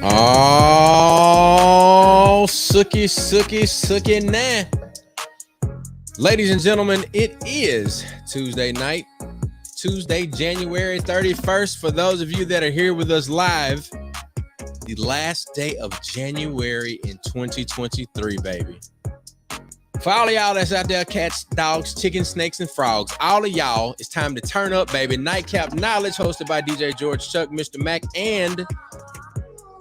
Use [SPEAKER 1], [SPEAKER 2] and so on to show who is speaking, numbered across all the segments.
[SPEAKER 1] Oh, sookie nah. Ladies and gentlemen, it is Tuesday night, Tuesday, January 31st. For those of you that are here with us live, the last day of January in 2023, baby. For all of y'all that's out there, cats, dogs, chickens, snakes, and frogs, all of y'all, it's time to turn up, baby. Nightcap Knowledge, hosted by DJ George Chuck, Mr. Mac, and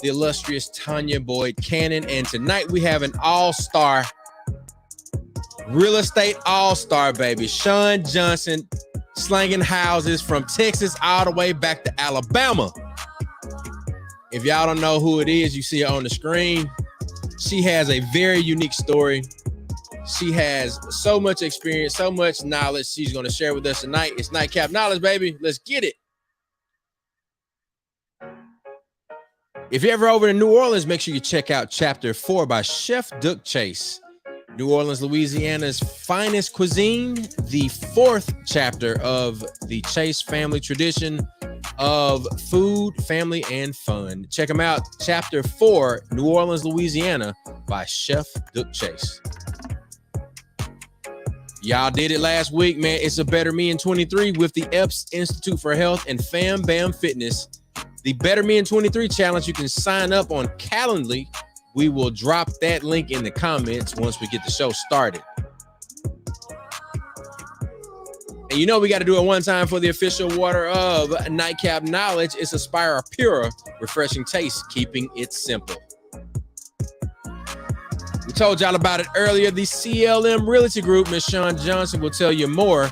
[SPEAKER 1] the illustrious Tanya Boyd Cannon. And tonight we have an all-star, real estate all-star, baby. Shon Johnson, slanging houses from Texas all the way back to Alabama. If y'all don't know who it is, you see her on the screen. She has a very unique story. She has so much experience, so much knowledge she's going to share with us tonight. It's Nightcap Knowledge, baby. Let's get it. If you're ever over in New Orleans, make sure you check out Chapter 4 by Chef Duck Chase. New Orleans, Louisiana's finest cuisine, the fourth chapter of the Chase family tradition of food, family, and fun. Check them out. Chapter 4, New Orleans, Louisiana by Chef Duck Chase. Y'all did it last week, man. It's a Better Me in 23 with the Epps Institute for Health and Fam Bam Fitness. The Better Me in 23 challenge, you can sign up on Calendly. We will drop that link in the comments once we get the show started. And you know we got to do it one time for the official water of Nightcap Knowledge. It's Aspire Pure, refreshing taste, keeping it simple. We told y'all about it earlier. The CLM Realty Group, Miss Shon Johnson will tell you more.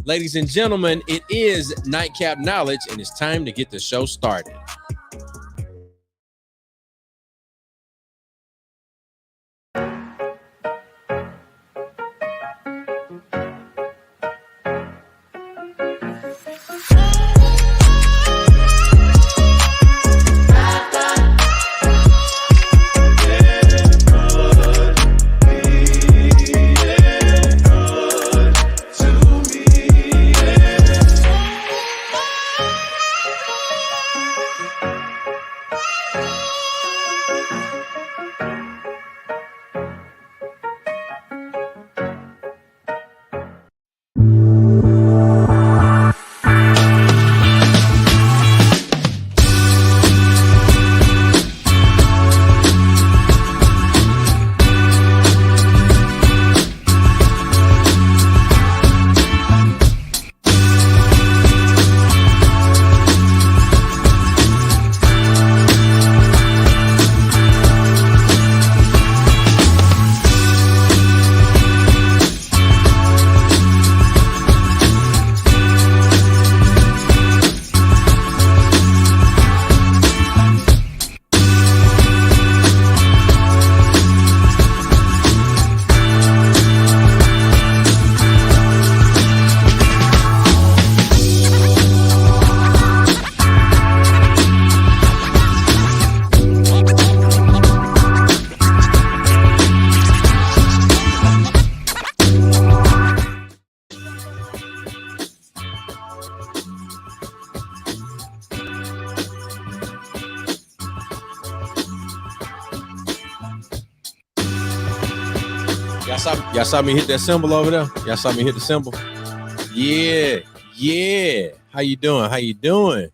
[SPEAKER 1] Ladies and gentlemen, it is Nightcap Knowledge, and it's time to get the show started. Y'all saw me hit that symbol over there? Y'all saw me hit the symbol? Yeah. How you doing?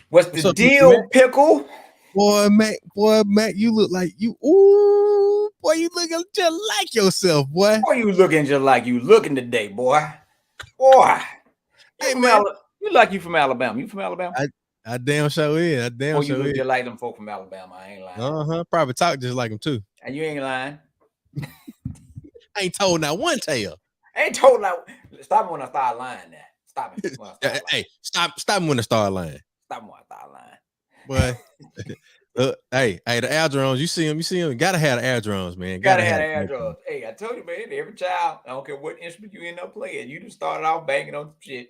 [SPEAKER 2] What's the deal, Matt? Pickle?
[SPEAKER 1] Boy, Matt, you look like you. Ooh, boy, you looking just like yourself, boy.
[SPEAKER 2] Boy, you looking just like you looking today, boy. Boy,
[SPEAKER 1] hey man,
[SPEAKER 2] you like you from Alabama? You from Alabama?
[SPEAKER 1] I damn sure is.
[SPEAKER 2] You look just like them folk from Alabama. I ain't lying.
[SPEAKER 1] Probably talk just like them too.
[SPEAKER 2] And you ain't lying.
[SPEAKER 1] I ain't told not one tale.
[SPEAKER 2] I ain't told now. Stop me when I start lying. Now stop me.
[SPEAKER 1] Hey, stop me when I start lying.
[SPEAKER 2] Stop me when I start lying.
[SPEAKER 1] Boy, hey, the Aldrons, you see them. Gotta have the Aldrons, man.
[SPEAKER 2] Gotta have the Aldrons. Hey, I told you, man. Every child, I don't care what instrument you end up playing, you just started off banging on some shit.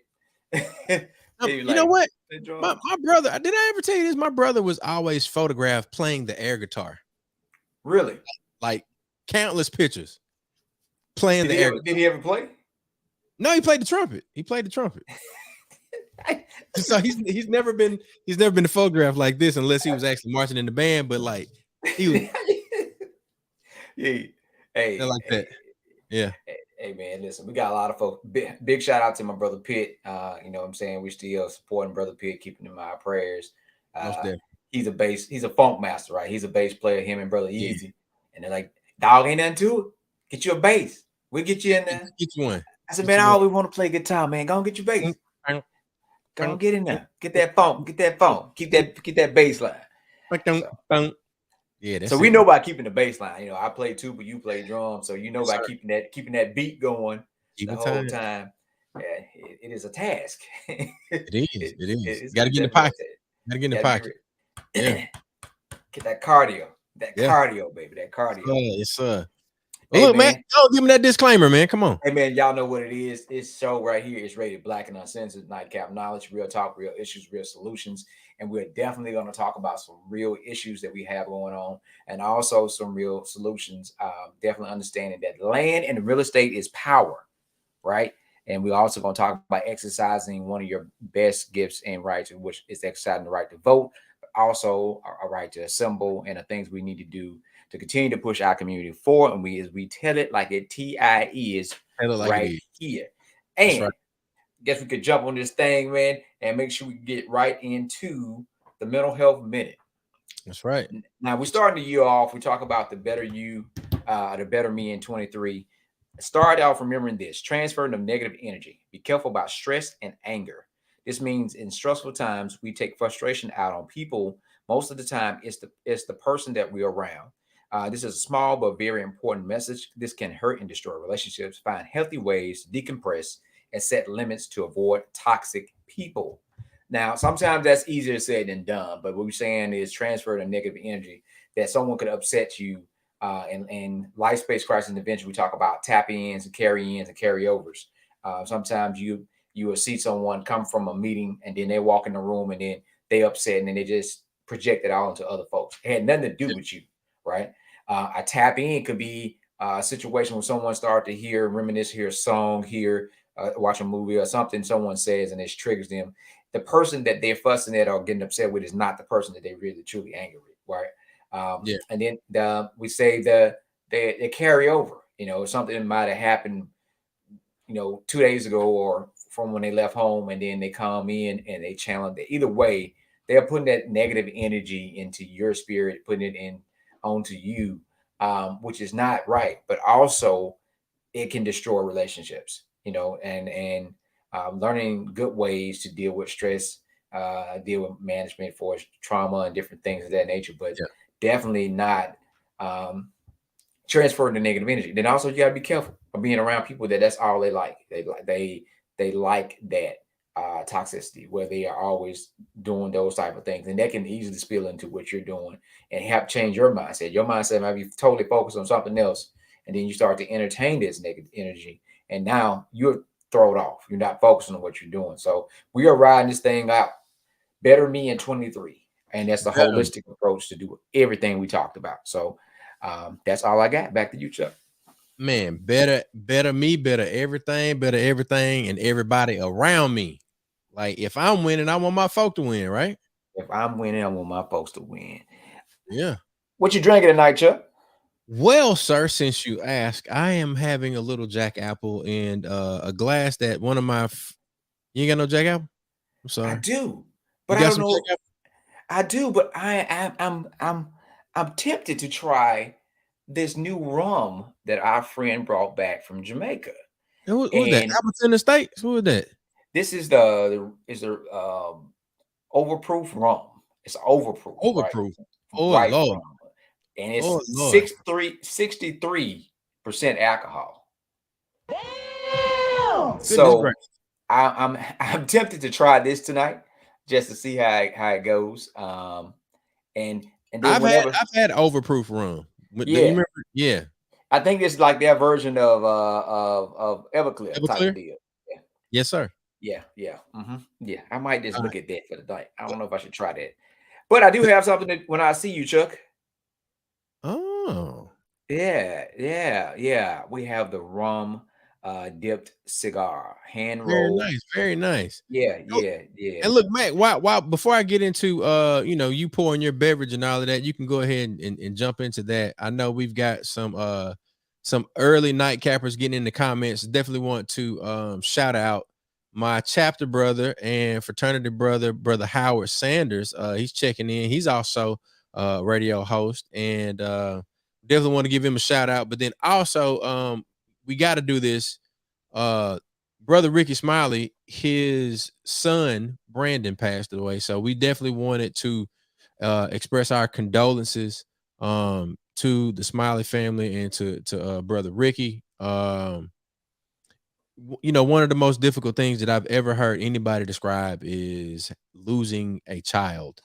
[SPEAKER 1] You know what? My brother, did I ever tell you this? My brother was always photographed playing the air guitar.
[SPEAKER 2] Really?
[SPEAKER 1] Like countless pictures playing the air guitar.
[SPEAKER 2] Did he ever play?
[SPEAKER 1] No, he played the trumpet. So he's never been photographed like this unless he was actually marching in the band. But like he was
[SPEAKER 2] Yeah. Hey,
[SPEAKER 1] like that. Yeah,
[SPEAKER 2] hey, man, listen, we got a lot of folks. Big shout out to my brother Pitt. You know what I'm saying? We still supporting brother Pitt, keeping him in our prayers.
[SPEAKER 1] most
[SPEAKER 2] Uh,
[SPEAKER 1] definitely.
[SPEAKER 2] he's a funk master, right? He's a bass player, him and brother
[SPEAKER 1] Yeah,
[SPEAKER 2] Easy. And they're like, dog, ain't nothing to it. Get you a bass. We'll get you in there.
[SPEAKER 1] get you one.
[SPEAKER 2] I said,
[SPEAKER 1] Get
[SPEAKER 2] man,
[SPEAKER 1] you
[SPEAKER 2] I
[SPEAKER 1] one.
[SPEAKER 2] always want to play guitar, man. Go and get your bass. Go and get in there. Get that funk. Get that funk. Keep that bass line. So,
[SPEAKER 1] Yeah,
[SPEAKER 2] so
[SPEAKER 1] that's
[SPEAKER 2] we
[SPEAKER 1] it.
[SPEAKER 2] know about keeping the bass line. You know, I play tuba, you play drums, so you know
[SPEAKER 1] Yes,
[SPEAKER 2] about
[SPEAKER 1] sir.
[SPEAKER 2] keeping that beat going
[SPEAKER 1] Keep
[SPEAKER 2] the
[SPEAKER 1] it
[SPEAKER 2] whole
[SPEAKER 1] time.
[SPEAKER 2] time. Yeah, it is a task.
[SPEAKER 1] It is. It is.
[SPEAKER 2] It's
[SPEAKER 1] Got to get in the
[SPEAKER 2] definitely
[SPEAKER 1] pocket.
[SPEAKER 2] a task.
[SPEAKER 1] Got to get in the
[SPEAKER 2] Got to be
[SPEAKER 1] pocket. Yeah.
[SPEAKER 2] ready. Get that cardio. That
[SPEAKER 1] Yeah.
[SPEAKER 2] cardio, baby. That cardio.
[SPEAKER 1] Yes, sir. Well,
[SPEAKER 2] Hey
[SPEAKER 1] look, man,
[SPEAKER 2] man.
[SPEAKER 1] don't give me that disclaimer, man. Come on.
[SPEAKER 2] Hey man, y'all know what it is. This show right here is rated Black and Uncensored, Nightcap Knowledge, real talk, real issues, real solutions. And we're definitely going to talk about some real issues that we have going on and also some real solutions. Definitely understanding that land and real estate is power, right? And we're also going to talk about exercising one of your best gifts and rights, which is exercising the right to vote, but also a right to assemble and the things we need to do to continue to push our community forward. And we tell it like it TI is
[SPEAKER 1] Tell it like it
[SPEAKER 2] right
[SPEAKER 1] is.
[SPEAKER 2] here.
[SPEAKER 1] That's
[SPEAKER 2] And
[SPEAKER 1] right.
[SPEAKER 2] guess we could jump on this thing, man, and make sure we get right into the mental health minute.
[SPEAKER 1] That's right.
[SPEAKER 2] Now we're starting the year off. We talk about the better you, the better me in 23. Start off remembering this: transferring of negative energy. Be careful about stress and anger. This means in stressful times we take frustration out on people. Most of the time, it's the person that we're around. This is a small but very important message. This can hurt and destroy relationships. Find healthy ways to decompress and set limits to avoid toxic people. Now, sometimes that's easier said than done, but what we're saying is transfer the negative energy that someone could upset you. And life space crisis intervention, we talk about tap ins and carryovers. Sometimes you will see someone come from a meeting and then they walk in the room and then they upset and then they just project it all into other folks. It had nothing to do
[SPEAKER 1] Yeah.
[SPEAKER 2] with you, right? A tap in could be a situation where someone started to reminisce, hear a song, watch a movie or something someone says and it triggers them. The person that they're fussing at or getting upset with is not the person that they really truly angry with, right?
[SPEAKER 1] Yeah.
[SPEAKER 2] And then we say the carryover. You know, something might have happened, 2 days ago or from when they left home, and then they come in and they challenge it. Either way, they're putting that negative energy into your spirit, putting it in onto you, which is not right. But also, it can destroy relationships. And learning good ways to deal with stress, deal with management for trauma and different things of that nature. But
[SPEAKER 1] Yeah.
[SPEAKER 2] definitely not um, transferring the negative energy. Then also you gotta be careful of being around people that's all they like. They like that toxicity where they are always doing those type of things, and that can easily spill into what you're doing and help change your mindset. Your mindset might be totally focused on something else, and then you start to entertain this negative energy, and now you're thrown off. You're not focusing on what you're doing. So we are riding this thing out. Better me in 23. And that's the
[SPEAKER 1] Better,
[SPEAKER 2] holistic approach to do everything we talked about. So that's all I got. Back to you, Chuck.
[SPEAKER 1] man. Better me, better everything, and everybody around me. Like if I'm winning, I want my folk to win, right?
[SPEAKER 2] If I'm winning, I want my folks to win.
[SPEAKER 1] Yeah.
[SPEAKER 2] What you drinking tonight, Chuck?
[SPEAKER 1] Well, sir, since you ask, I am having a little Jack Apple and a glass that one of my you ain't got no Jack Apple? I'm
[SPEAKER 2] I
[SPEAKER 1] sorry.
[SPEAKER 2] do,
[SPEAKER 1] You
[SPEAKER 2] but I
[SPEAKER 1] got
[SPEAKER 2] don't
[SPEAKER 1] some Jack
[SPEAKER 2] know.
[SPEAKER 1] Apple?
[SPEAKER 2] I do, but I'm tempted to try this new rum that our friend brought back from Jamaica.
[SPEAKER 1] Who was that?
[SPEAKER 2] And
[SPEAKER 1] Appleton Estates? Who was that?
[SPEAKER 2] this is the overproof rum. It's overproof, right?
[SPEAKER 1] Overproof. Oh
[SPEAKER 2] White
[SPEAKER 1] Lord.
[SPEAKER 2] rum. And
[SPEAKER 1] Oh
[SPEAKER 2] it's
[SPEAKER 1] Lord.
[SPEAKER 2] 63% alcohol.
[SPEAKER 1] Goodness
[SPEAKER 2] So
[SPEAKER 1] gracious.
[SPEAKER 2] I'm tempted to try this tonight just to see how it goes. And then whenever,
[SPEAKER 1] I've had overproof rum. You
[SPEAKER 2] yeah,
[SPEAKER 1] remember? Yeah.
[SPEAKER 2] I think it's like their version of Everclear type of
[SPEAKER 1] Everclear?
[SPEAKER 2] deal. Yeah,
[SPEAKER 1] Yes, sir.
[SPEAKER 2] yeah. I might just
[SPEAKER 1] All
[SPEAKER 2] look
[SPEAKER 1] right.
[SPEAKER 2] at that for the night. I don't know if I should try that, but I do have something that when I see you, Chuck.
[SPEAKER 1] Oh.
[SPEAKER 2] Yeah. We have the rum. dipped cigar, hand
[SPEAKER 1] Very
[SPEAKER 2] rolled.
[SPEAKER 1] nice, very nice.
[SPEAKER 2] Yeah,
[SPEAKER 1] Oh,
[SPEAKER 2] yeah, yeah.
[SPEAKER 1] and look, Mac, why before I get into you pouring your beverage and all of that, you can go ahead and jump into that. I know we've got some early nightcappers getting in the comments. Definitely want to shout out my chapter brother and fraternity brother, brother Howard Sanders. He's checking in. He's also a radio host, and definitely want to give him a shout out. But then also, we got to do this. Uh, brother Ricky Smiley, his son Brandon passed away, so we definitely wanted to express our condolences to the Smiley family and to brother Ricky. One of the most difficult things that I've ever heard anybody describe is losing a child.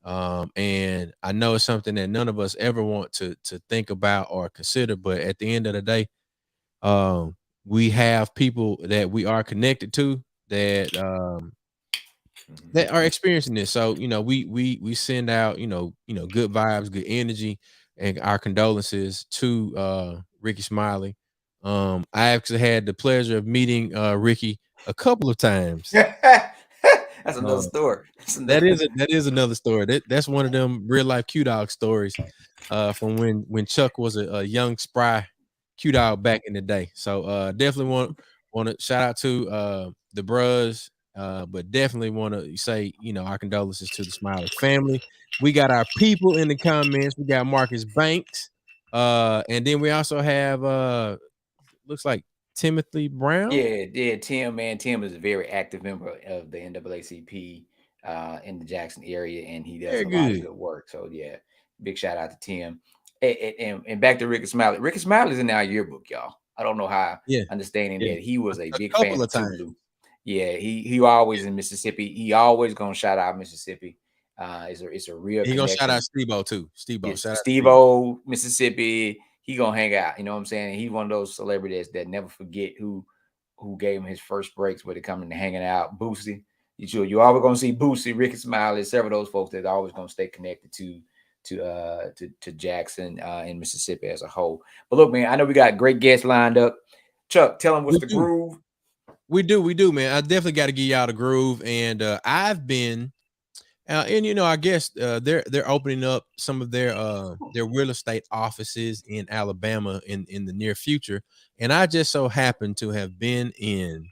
[SPEAKER 1] And I know it's something that none of us ever want to think about or consider, but at the end of the day, um, we have people that we are connected to that are experiencing this. So, we send out, good vibes, good energy, and our condolences to Ricky Smiley. I actually had the pleasure of meeting Ricky a couple of times.
[SPEAKER 2] That's another
[SPEAKER 1] Uh,
[SPEAKER 2] story.
[SPEAKER 1] that is another story. That's one of them real life Q Dog stories from when Chuck was a young spry Q Dog back in the day. So definitely want to shout out to the bros, but definitely want to say our condolences to the Smiley family. We got our people in the comments. We got Marcus Banks, and then we also have looks like Timothy Brown.
[SPEAKER 2] Yeah, yeah, Tim, man. Tim is a very active member of the NAACP in the Jackson area, and he does
[SPEAKER 1] Very
[SPEAKER 2] a lot of
[SPEAKER 1] good.
[SPEAKER 2] good work. So yeah, big shout out to Tim. And back to Ricky Smiley. Ricky Smiley's in our yearbook, y'all. I don't know how
[SPEAKER 1] Yeah,
[SPEAKER 2] understanding
[SPEAKER 1] yeah.
[SPEAKER 2] that he was a
[SPEAKER 1] A
[SPEAKER 2] big fan
[SPEAKER 1] couple
[SPEAKER 2] of
[SPEAKER 1] of
[SPEAKER 2] Two
[SPEAKER 1] times.
[SPEAKER 2] Blue. Yeah, he always in Mississippi. He always gonna shout out Mississippi. It's a real
[SPEAKER 1] He gonna shout out
[SPEAKER 2] connection.
[SPEAKER 1] Steve-O too. Steve-O,
[SPEAKER 2] It's
[SPEAKER 1] shout out
[SPEAKER 2] Steve
[SPEAKER 1] Steve-O.
[SPEAKER 2] O, Mississippi. He gonna hang out. You know what I'm saying? He's one of those celebrities that never forget who gave him his first breaks when it coming to hanging out. Boosie. You always gonna see Boosie, Ricky Smiley, several of those folks that are always gonna stay connected to Jackson and Mississippi as a whole. But look, man, I know we got great guests lined up. Chuck, tell them what's
[SPEAKER 1] We
[SPEAKER 2] the
[SPEAKER 1] do.
[SPEAKER 2] groove.
[SPEAKER 1] We do, man. I definitely got to give y'all the groove. And I've been and I guess they're opening up some of their real estate offices in Alabama in the near future. And I just so happened to have been in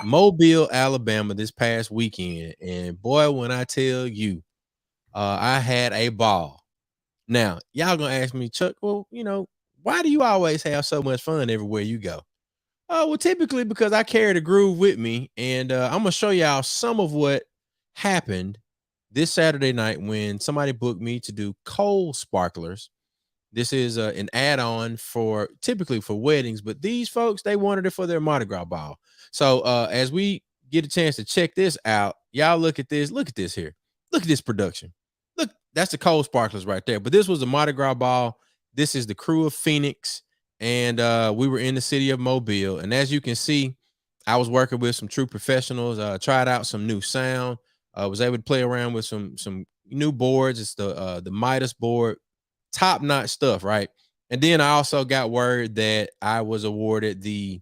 [SPEAKER 1] Mobile, Alabama this past weekend. And boy, when I tell you, I had a ball. Now, y'all gonna ask me, Chuck, well, why do you always have so much fun everywhere you go? Well, typically because I carry the groove with me, and I'm gonna show y'all some of what happened this Saturday night when somebody booked me to do coal sparklers. This is an add-on for typically for weddings, but these folks they wanted it for their Mardi Gras ball. So as we get a chance to check this out, y'all look at this. Look at this here. Look at this production. Look, that's the coal sparklers right there. But this was the Mardi Gras ball. This is the crew of Phoenix, and we were in the city of Mobile. And as you can see, I was working with some true professionals. Tried out some new sound. Was able to play around with some new boards. It's the Midas board, top notch stuff, right? And then I also got word that I was awarded the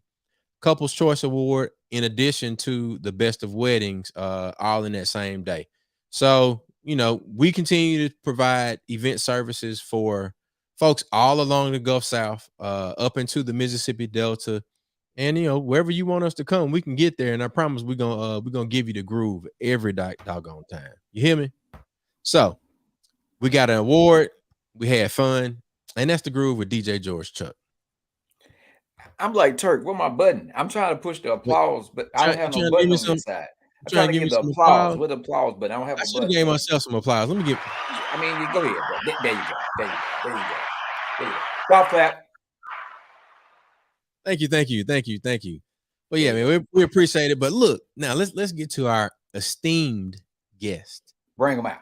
[SPEAKER 1] Couples Choice Award in addition to the Best of Weddings, all in that same day. So, we continue to provide event services for folks all along the Gulf South, up into the Mississippi Delta, and wherever you want us to come, we can get there. And I promise we're gonna give you the groove every doggone time. You hear me? So we got an award. We had fun, and that's the groove with DJ George Chuck.
[SPEAKER 2] I'm like Turk. Where my button? I'm trying to push the
[SPEAKER 1] Wait,
[SPEAKER 2] applause, but I don't
[SPEAKER 1] you
[SPEAKER 2] have no
[SPEAKER 1] trying to give
[SPEAKER 2] button
[SPEAKER 1] me
[SPEAKER 2] on
[SPEAKER 1] some?
[SPEAKER 2] this side.
[SPEAKER 1] You
[SPEAKER 2] I'm
[SPEAKER 1] trying
[SPEAKER 2] trying
[SPEAKER 1] to
[SPEAKER 2] to
[SPEAKER 1] give me
[SPEAKER 2] give the
[SPEAKER 1] some
[SPEAKER 2] applause.
[SPEAKER 1] applause?
[SPEAKER 2] With applause, but I don't have
[SPEAKER 1] I
[SPEAKER 2] a
[SPEAKER 1] should have
[SPEAKER 2] button.
[SPEAKER 1] gave myself some applause. Let me get.
[SPEAKER 2] I mean, you go ahead, bro. There you go. There you go. There you go. There you go. Golf clap.
[SPEAKER 1] Thank you, thank you, thank you, thank you. Well,
[SPEAKER 2] There
[SPEAKER 1] yeah,
[SPEAKER 2] you
[SPEAKER 1] man,
[SPEAKER 2] go.
[SPEAKER 1] we appreciate it. But look, now let's get to our esteemed guest.
[SPEAKER 2] Bring them out.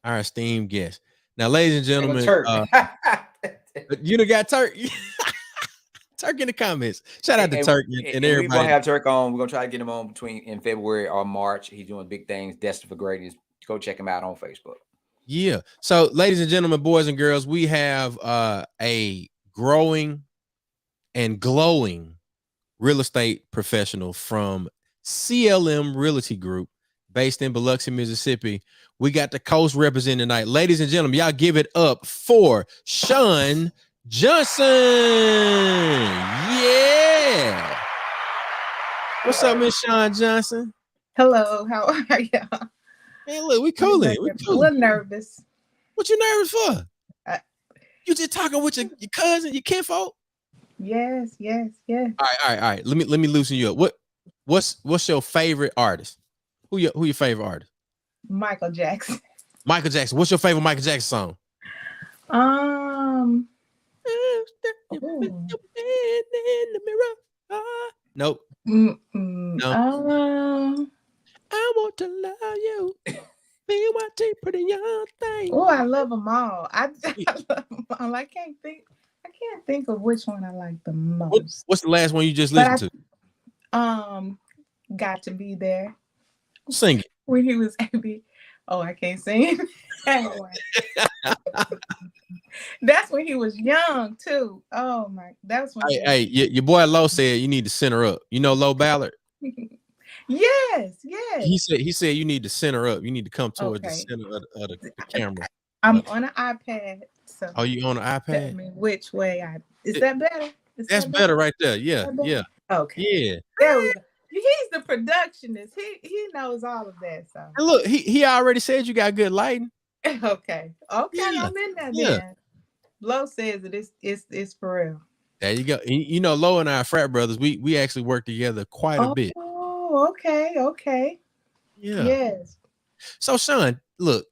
[SPEAKER 1] Our esteemed guest. Now, ladies and
[SPEAKER 2] There go
[SPEAKER 1] gentlemen,
[SPEAKER 2] Turk.
[SPEAKER 1] you done got Turk. Turk in the comments. Shout out to Turk and
[SPEAKER 2] And we're gonna
[SPEAKER 1] everybody.
[SPEAKER 2] have Turk on. We're gonna try to get him on between in February or March. He's doing big things, destined for greatness. Go check him out on Facebook.
[SPEAKER 1] Yeah. So, ladies and gentlemen, boys and girls, we have a growing and glowing real estate professional from CLM Realty Group, based in Biloxi, Mississippi. We got the coast representing tonight. Ladies and gentlemen, y'all give it up for Shon Johnson. Yeah. What's up, Miss Shon Johnson?
[SPEAKER 3] Hello, how are you?
[SPEAKER 1] Hey, look, we cooling. We
[SPEAKER 3] A
[SPEAKER 1] cooling.
[SPEAKER 3] little nervous.
[SPEAKER 1] What you nervous for?
[SPEAKER 3] Uh,
[SPEAKER 1] You just talking with your cousin, your kinfolk?
[SPEAKER 3] Yes.
[SPEAKER 1] All right. Let me loosen you up. What's your favorite artist? Who your favorite artist?
[SPEAKER 3] Michael Jackson.
[SPEAKER 1] Michael Jackson. What's your favorite Michael Jackson song?
[SPEAKER 3] Ooh.
[SPEAKER 1] Nope.
[SPEAKER 3] No.
[SPEAKER 1] I want to love you. Be my pretty young thing.
[SPEAKER 3] Oh, I love them all. I love them all. I can't think of which one I like the most.
[SPEAKER 1] What's the last one you just listened
[SPEAKER 3] to? Got to Be There.
[SPEAKER 1] Sing it.
[SPEAKER 3] When he was AB. Oh, I can't sing. That's when he was young too. Oh my, that's when.
[SPEAKER 1] Hey, your boy Lo said you need to center up. You know Lo Ballard?
[SPEAKER 3] Yes.
[SPEAKER 1] He said you need to center up. You need to come towards the center of the camera.
[SPEAKER 3] I'm on an iPad. So.
[SPEAKER 1] Oh, you on an iPad?
[SPEAKER 3] Tell me which way is that better?
[SPEAKER 1] That's better right there. Yeah.
[SPEAKER 3] Okay.
[SPEAKER 1] Yeah.
[SPEAKER 3] There we go. He's the productionist. He knows all of that. So.
[SPEAKER 1] And look, he already said you got good lighting.
[SPEAKER 3] Okay. Yeah. I'm in that. Yeah. Then. Lo says that it's for real.
[SPEAKER 1] There you go. You know, Lo and I are frat brothers. We actually work together quite a bit.
[SPEAKER 3] Oh, okay.
[SPEAKER 1] Yeah.
[SPEAKER 3] Yes.
[SPEAKER 1] So, Shon, look,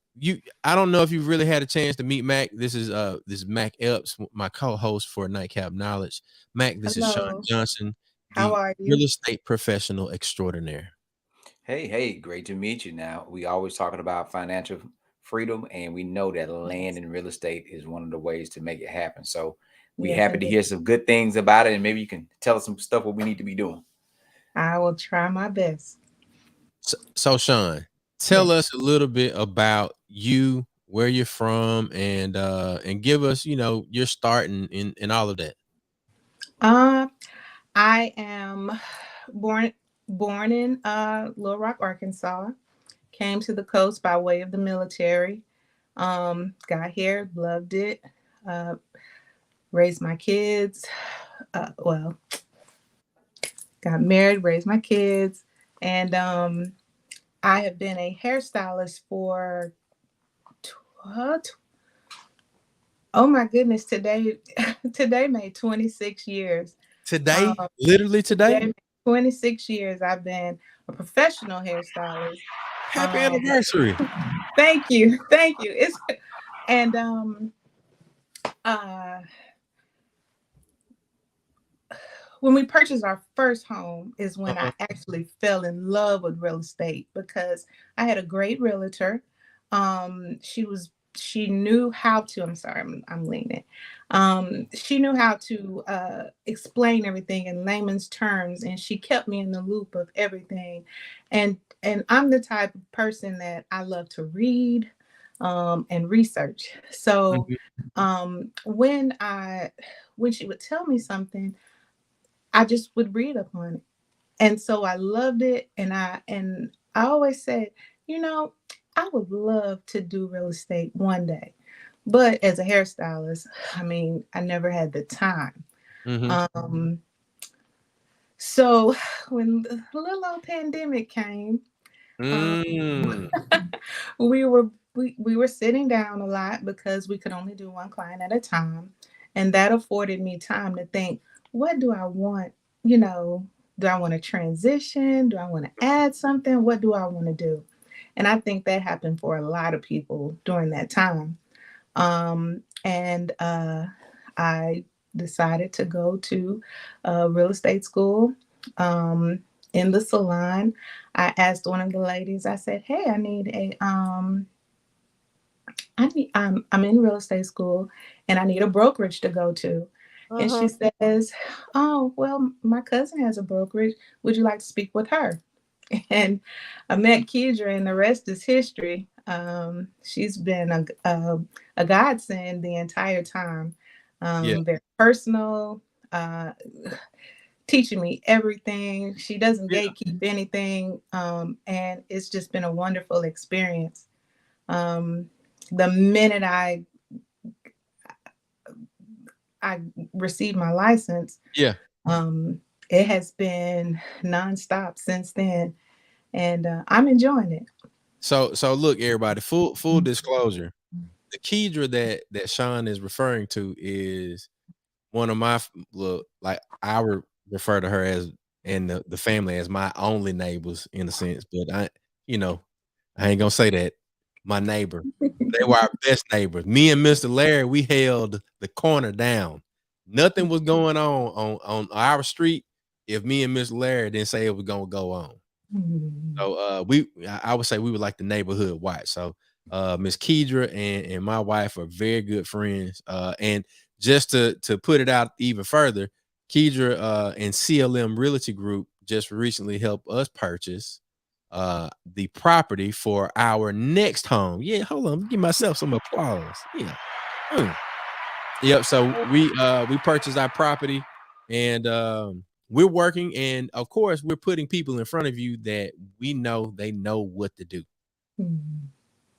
[SPEAKER 1] I don't know if you've really had a chance to meet Mac. This is Mac Epps, my co-host for Nightcap Knowledge. Mac, this is Shon Johnson.
[SPEAKER 3] How are you?
[SPEAKER 1] Real estate professional extraordinaire.
[SPEAKER 2] Hey, great to meet you. Now, we always talking about financial freedom, and we know that land and real estate is one of the ways to make it happen. So we're happy to hear some good things about it, and maybe you can tell us some stuff what we need to be doing.
[SPEAKER 3] I will try my best.
[SPEAKER 1] So Shon, tell us a little bit about you, where you're from, and give us, your start and all of that.
[SPEAKER 3] I am born in Little Rock, Arkansas. Came to the coast by way of the military. Got here, loved it. Raised my kids. Got married, raised my kids, and I have been a hairstylist for oh my goodness, today made 26 years.
[SPEAKER 1] Today? Literally today?
[SPEAKER 3] 26 years I've been a professional hairstylist.
[SPEAKER 1] Happy anniversary.
[SPEAKER 3] Thank you. It's when we purchased our first home is when I actually fell in love with real estate, because I had a great realtor. She knew how to, I'm leaning. She knew how to explain everything in layman's terms, and she kept me in the loop of everything. And I'm the type of person that I love to read and research. So when she would tell me something, I just would read up on it. And so I loved it. And I always said, I would love to do real estate one day. But as a hairstylist, I never had the time. So when the little old pandemic came, we were sitting down a lot because we could only do one client at a time. And that afforded me time to think, what do I want? Do I want to transition? Do I want to add something? What do I want to do? And I think that happened for a lot of people during that time. I decided to go to real estate school. In the salon, I asked one of the ladies, I said, hey, I'm in real estate school and I need a brokerage to go to. And she says, oh, well, my cousin has a brokerage. Would you like to speak with her? And I met Kedra, and the rest is history. She's been a godsend the entire time. Very personal, teaching me everything. She doesn't gatekeep anything. And it's just been a wonderful experience. The minute I received my license,
[SPEAKER 1] Yeah.
[SPEAKER 3] it has been nonstop since then, and I'm enjoying it.
[SPEAKER 1] So look, everybody, full disclosure. The Kedra that Shon is referring to is one of my look, like I would refer to her as and the family as my only neighbors in a sense, but I ain't gonna say that. My neighbor. They were our best neighbors. Me and Mr. Larry, we held the corner down. Nothing was going on our street if me and Mr. Larry didn't say it was gonna go on. So I would say we were like the neighborhood watch. So Miss Kedra and my wife are very good friends. And just to put it out even further, Kedra and CLM Realty Group just recently helped us purchase the property for our next home. Yeah, hold on, give myself some applause. Yeah. Yep. So we purchased our property, and we're working, and of course we're putting people in front of you that we know they know what to do.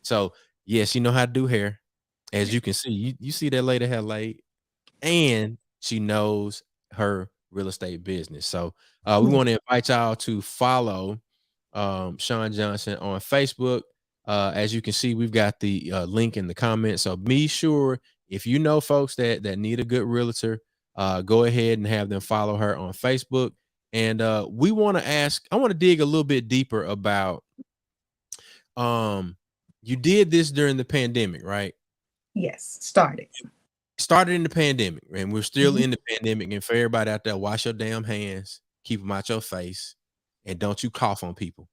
[SPEAKER 1] So yes, you know how to do hair. As you can see, you see that lady hair laid, and she knows her real estate business. So we want to invite y'all to follow Shon Johnson on Facebook. As you can see, we've got the link in the comments. So be sure if you know folks that need a good realtor, go ahead and have them follow her on Facebook. And I want to dig a little bit deeper about you did this during the pandemic, right?
[SPEAKER 3] Yes, started
[SPEAKER 1] In the pandemic, and we're still in the pandemic. And for everybody out there, wash your damn hands, keep them out your face, and don't you cough on people,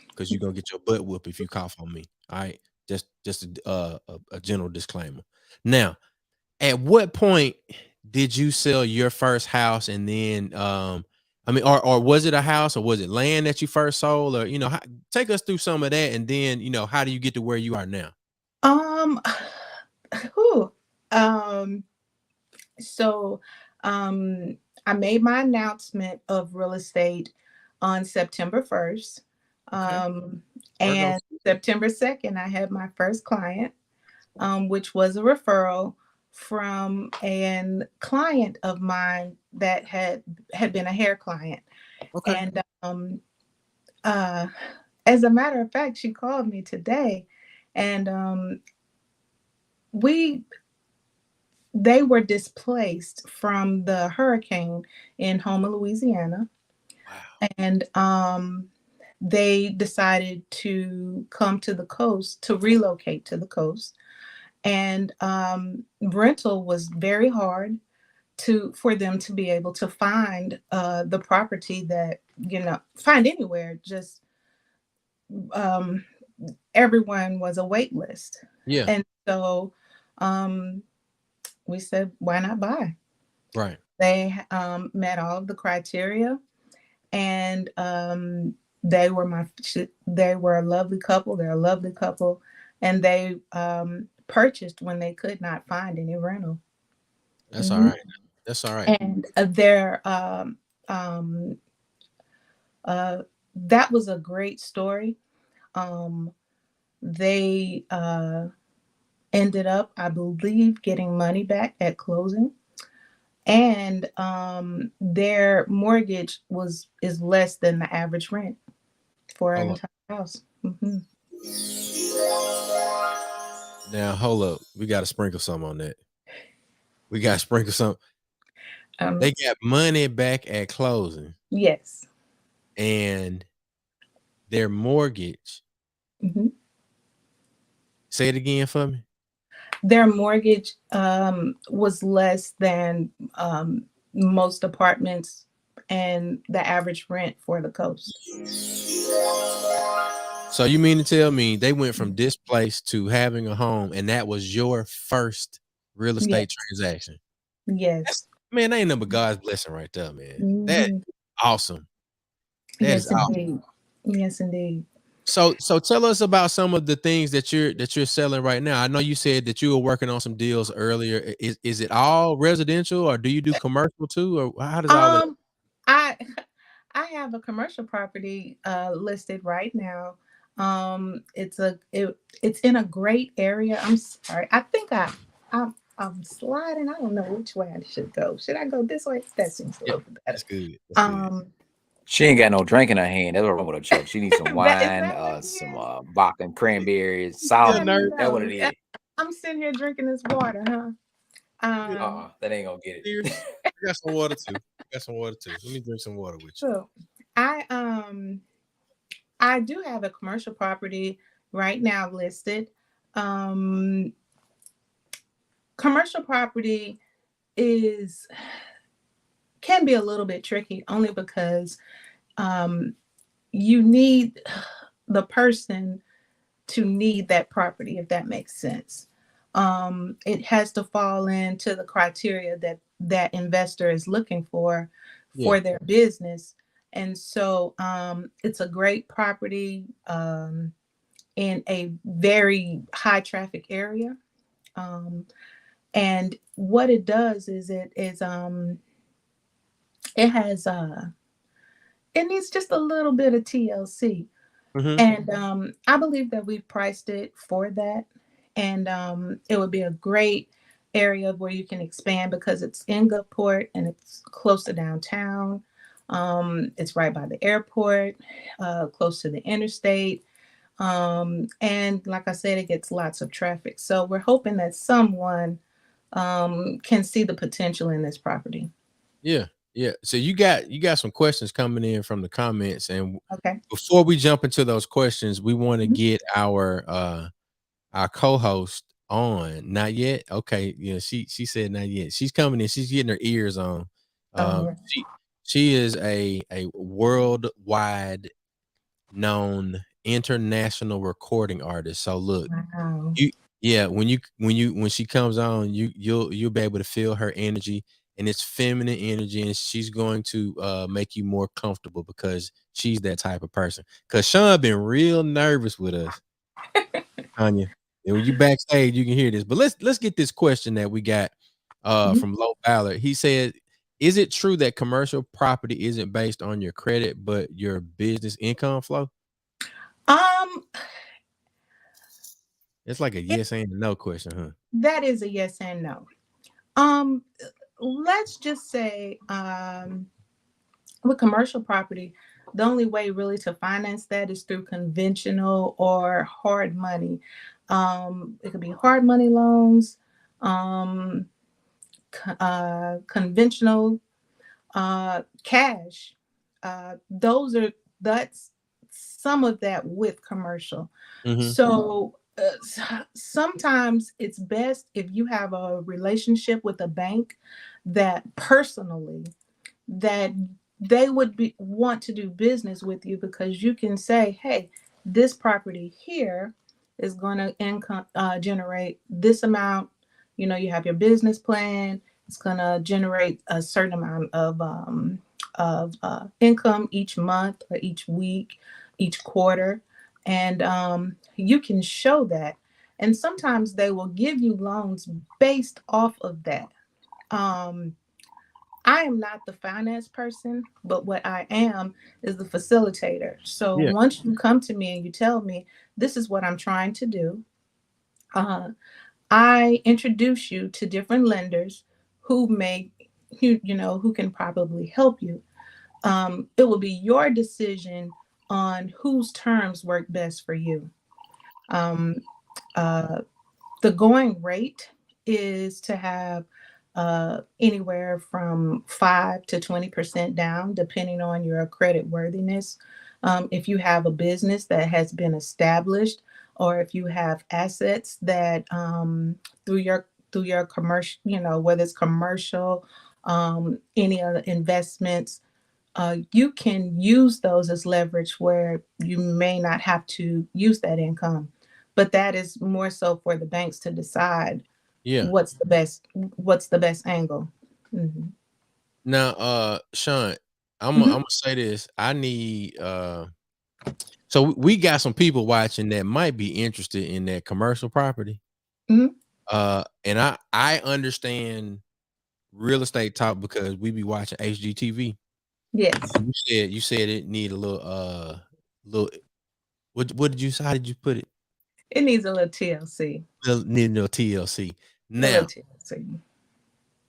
[SPEAKER 1] because you're gonna get your butt whooped if you cough on me. All right, just a general disclaimer. Now, at what point did you sell your first house, and then I mean, or was it a house, or was it land that you first sold, or take us through some of that, and then how do you get to where you are now?
[SPEAKER 3] um whew, um so I made my announcement of real estate on September 1st. And September 2nd, I had my first client, which was a referral from a client of mine that had been a hair client.
[SPEAKER 1] Okay.
[SPEAKER 3] And as a matter of fact, she called me today, and they were displaced from the hurricane in Houma, Louisiana.
[SPEAKER 1] Wow.
[SPEAKER 3] And they decided to come to the coast, to relocate to the coast. And rental was very hard for them to be able to find the property that, find anywhere. Just everyone was a wait list.
[SPEAKER 1] Yeah.
[SPEAKER 3] And so we said, why not buy?
[SPEAKER 1] Right.
[SPEAKER 3] They met all of the criteria, and they were a lovely couple. They're a lovely couple, and they purchased when they could not find any rental.
[SPEAKER 1] That's all right. That's all right.
[SPEAKER 3] And that was a great story. They ended up, I believe, getting money back at closing, and their mortgage is less than the average rent for an entire house.
[SPEAKER 1] Now hold up, we got to sprinkle some on that. We got to sprinkle some. They got money back at closing.
[SPEAKER 3] Yes.
[SPEAKER 1] And their mortgage. Say it again for me.
[SPEAKER 3] Their mortgage was less than most apartments and the average rent for the coast.
[SPEAKER 1] So you mean to tell me they went from displaced to having a home, and that was your first real estate transaction?
[SPEAKER 3] Yes.
[SPEAKER 1] Man, that ain't nothing but God's blessing right there, man. That's awesome. That is awesome.
[SPEAKER 3] Yes, indeed.
[SPEAKER 1] So tell us about some of the things that you're selling right now. I know you said that you were working on some deals earlier. Is it all residential, or do you do commercial too, or how does all that?
[SPEAKER 3] I have a commercial property listed right now. It's in a great area. I'm sorry. I'm sliding. I don't know which way I should go. Should I go this way? That seems a
[SPEAKER 1] Yep,
[SPEAKER 3] little bit better.
[SPEAKER 1] that's good. That's good.
[SPEAKER 3] Um,
[SPEAKER 2] She ain't got no drink in her hand. That's what wrong with her, Chuck. She needs some
[SPEAKER 3] is
[SPEAKER 2] wine,
[SPEAKER 3] that what it
[SPEAKER 2] some
[SPEAKER 3] is?
[SPEAKER 2] vodka and cranberries,
[SPEAKER 1] Still
[SPEAKER 3] Let
[SPEAKER 2] cider.
[SPEAKER 3] me
[SPEAKER 1] nervous.
[SPEAKER 2] That's what
[SPEAKER 3] know.
[SPEAKER 2] it is.
[SPEAKER 3] I'm sitting here drinking this water, huh? Um,
[SPEAKER 2] That ain't gonna get it.
[SPEAKER 1] I got some water too. Let me drink some water with you.
[SPEAKER 3] so I um I do have a commercial property right now listed. Um, Commercial property is can be a little bit tricky only because um, you need the person to need that property, if that makes sense. It has to fall into the criteria that that investor is looking
[SPEAKER 1] Yeah.
[SPEAKER 3] for their business. And so it's a great property in a very high traffic area. Um, and what it does is it has it needs just a little bit of TLC.
[SPEAKER 1] Mm-hmm.
[SPEAKER 3] And I believe that we've priced it for that. And it would be a great area where you can expand because it's in Gulfport and it's close to downtown. It's right by the airport, close to the interstate. And like I said, it gets lots of traffic. So we're hoping that someone can see the potential in this property.
[SPEAKER 1] Yeah. Yeah. So you got some questions coming in from the comments, and
[SPEAKER 3] Okay.
[SPEAKER 1] before we jump into those questions, we want to
[SPEAKER 3] Mhm.
[SPEAKER 1] get our co-host on. Not yet. Okay. Yeah. She said not yet. She's coming in. She's getting her ears on.
[SPEAKER 3] Oh,
[SPEAKER 1] She is a worldwide known international recording artist. So look,
[SPEAKER 3] wow.
[SPEAKER 1] you yeah, when she comes on, you'll be able to feel her energy, and it's feminine energy, and she's going to make you more comfortable because she's that type of person. Cause Shon been real nervous with us, Tanya. And when you backstage, you can hear this. But let's get this question that we got
[SPEAKER 3] Mhm.
[SPEAKER 1] from Low Ballard. He said, is it true that commercial property isn't based on your credit, but your business income flow?
[SPEAKER 3] Um,
[SPEAKER 1] It's like a
[SPEAKER 3] it,
[SPEAKER 1] yes and a no question, huh?
[SPEAKER 3] that is a yes and no. Um, let's just say with commercial property, the only way really to finance that is through conventional or hard money. It could be hard money loans, um, conventional cash. That's some of that with commercial.
[SPEAKER 1] Mm-hmm.
[SPEAKER 3] So sometimes it's best if you have a relationship with a bank that personally that they would want to do business with you because you can say, hey, this property here is going to income generate this amount. You know, you have your business plan. It's going to generate a certain amount of income each month or each week, each quarter, and you can show that. And sometimes they will give you loans based off of that. Um, I am not the finance person, but what I am is the facilitator. So
[SPEAKER 1] Yeah.
[SPEAKER 3] once you come to me and you tell me this is what I'm trying to do, uh, I introduce you to different lenders who may, who can probably help you. It will be your decision on whose terms work best for you. Um, uh, the going rate is to have anywhere from 5 to 20% down, depending on your credit worthiness. If you have a business that has been established, or if you have assets that through your commercial, whether it's commercial, any other investments, you can use those as leverage where you may not have to use that income. But that is more so for the banks to decide
[SPEAKER 1] Yeah.
[SPEAKER 3] what's the best angle. Mhm.
[SPEAKER 1] Now, Shon, I'm
[SPEAKER 3] Mhm.
[SPEAKER 1] gonna say this. I need so we got some people watching that might be interested in that commercial property.
[SPEAKER 3] Mhm.
[SPEAKER 1] And I understand real estate talk because we be watching HGTV.
[SPEAKER 3] Yes.
[SPEAKER 1] You said it need a little what did you say? How did you put it?
[SPEAKER 3] It needs a little TLC.
[SPEAKER 1] Need no TLC.
[SPEAKER 3] A little
[SPEAKER 1] Now
[SPEAKER 3] TLC.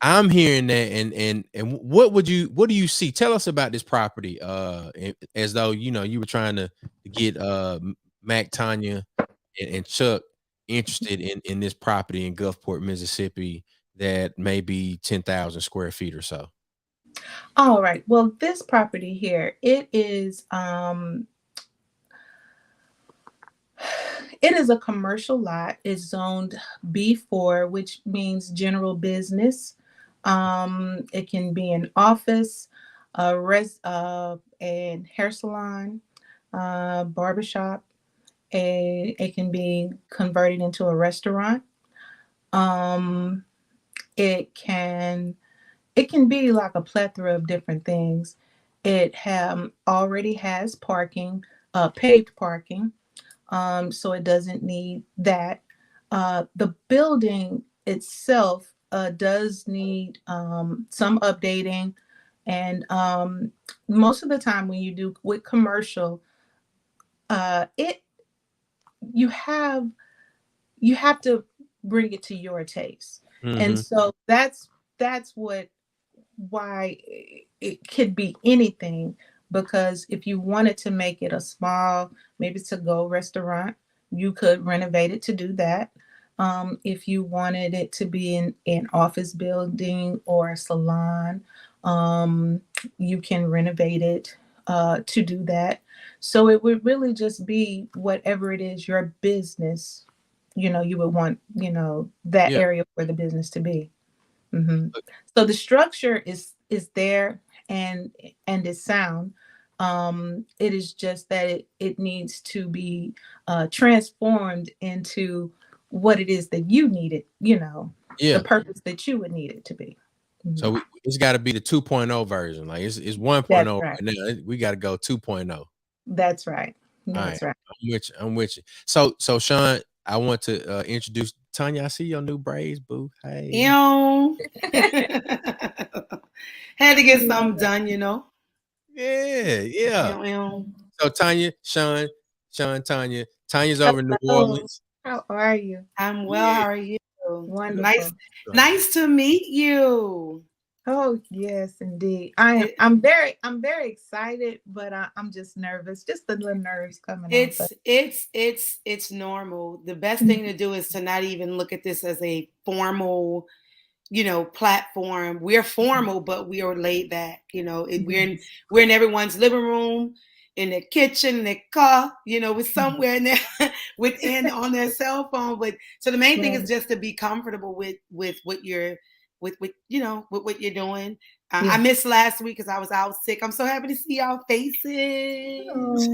[SPEAKER 1] I'm hearing that, and what do you see? Tell us about this property. As though you were trying to get Mac, Tanya, and Chuck interested in this property in Gulfport, Mississippi, that may be 10,000 square feet or so.
[SPEAKER 3] All right. Well, this property here, it is a commercial lot. It's zoned B4, which means general business. It can be an office, and hair salon, barbershop. It can be converted into a restaurant. Um, it can be like a plethora of different things. It already has parking, paved parking, so it doesn't need that. The building itself does need some updating, and most of the time when you do with commercial, it you have to bring it to your taste, and
[SPEAKER 1] Mm-hmm.
[SPEAKER 3] so that's why it could be anything, because if you wanted to make it a small, maybe to go restaurant, you could renovate it to do that. If you wanted it to be in an office building or a salon, um, you can renovate it to do that. So it would really just be whatever it is your business, you would want, that
[SPEAKER 1] Yeah.
[SPEAKER 3] area for the business to be. Mhm. So the structure is there, and is sound. It is just that it needs to be transformed into what it is that you need it, the
[SPEAKER 1] Yeah.
[SPEAKER 3] purpose that you would need it to be. Mhm.
[SPEAKER 1] So it's got to be the 2.0 version. Like it's 1.0
[SPEAKER 3] That's
[SPEAKER 1] right
[SPEAKER 3] right.
[SPEAKER 1] now. We got to go 2.0. All
[SPEAKER 3] That's right.
[SPEAKER 1] right.
[SPEAKER 3] That's right.
[SPEAKER 1] I'm with you. So Shon, I want to introduce Tanya. I see your new braids, boo. Hey.
[SPEAKER 4] Ew. Had to
[SPEAKER 3] I
[SPEAKER 4] get
[SPEAKER 3] love
[SPEAKER 4] something
[SPEAKER 3] it.
[SPEAKER 4] done, you know.
[SPEAKER 1] Yeah, yeah.
[SPEAKER 4] Ew, ew.
[SPEAKER 1] So Tanya, Shon, Tanya. Tanya's over in New
[SPEAKER 3] Hello.
[SPEAKER 1] Orleans.
[SPEAKER 3] How are you?
[SPEAKER 4] I'm well.
[SPEAKER 1] Yeah.
[SPEAKER 4] How are you? Nice,
[SPEAKER 3] Wonderful.
[SPEAKER 4] nice to meet you.
[SPEAKER 3] Oh yes, indeed.
[SPEAKER 4] It-
[SPEAKER 3] I'm very excited, but I'm just nervous. Just the little nerves coming on. But
[SPEAKER 4] it's normal. The best thing to do is to not even look at this as a formal, platform. We're formal, but we are laid back.
[SPEAKER 3] yes.
[SPEAKER 4] We're in everyone's living room, in their kitchen, in their car. We're somewhere in there within on their cell phone. But so the main thing
[SPEAKER 3] Yeah.
[SPEAKER 4] is just to be comfortable with what you're with with what you're doing. I
[SPEAKER 3] Yeah.
[SPEAKER 4] missed last week because I was out sick. I'm so happy to see y'all faces.
[SPEAKER 3] Um,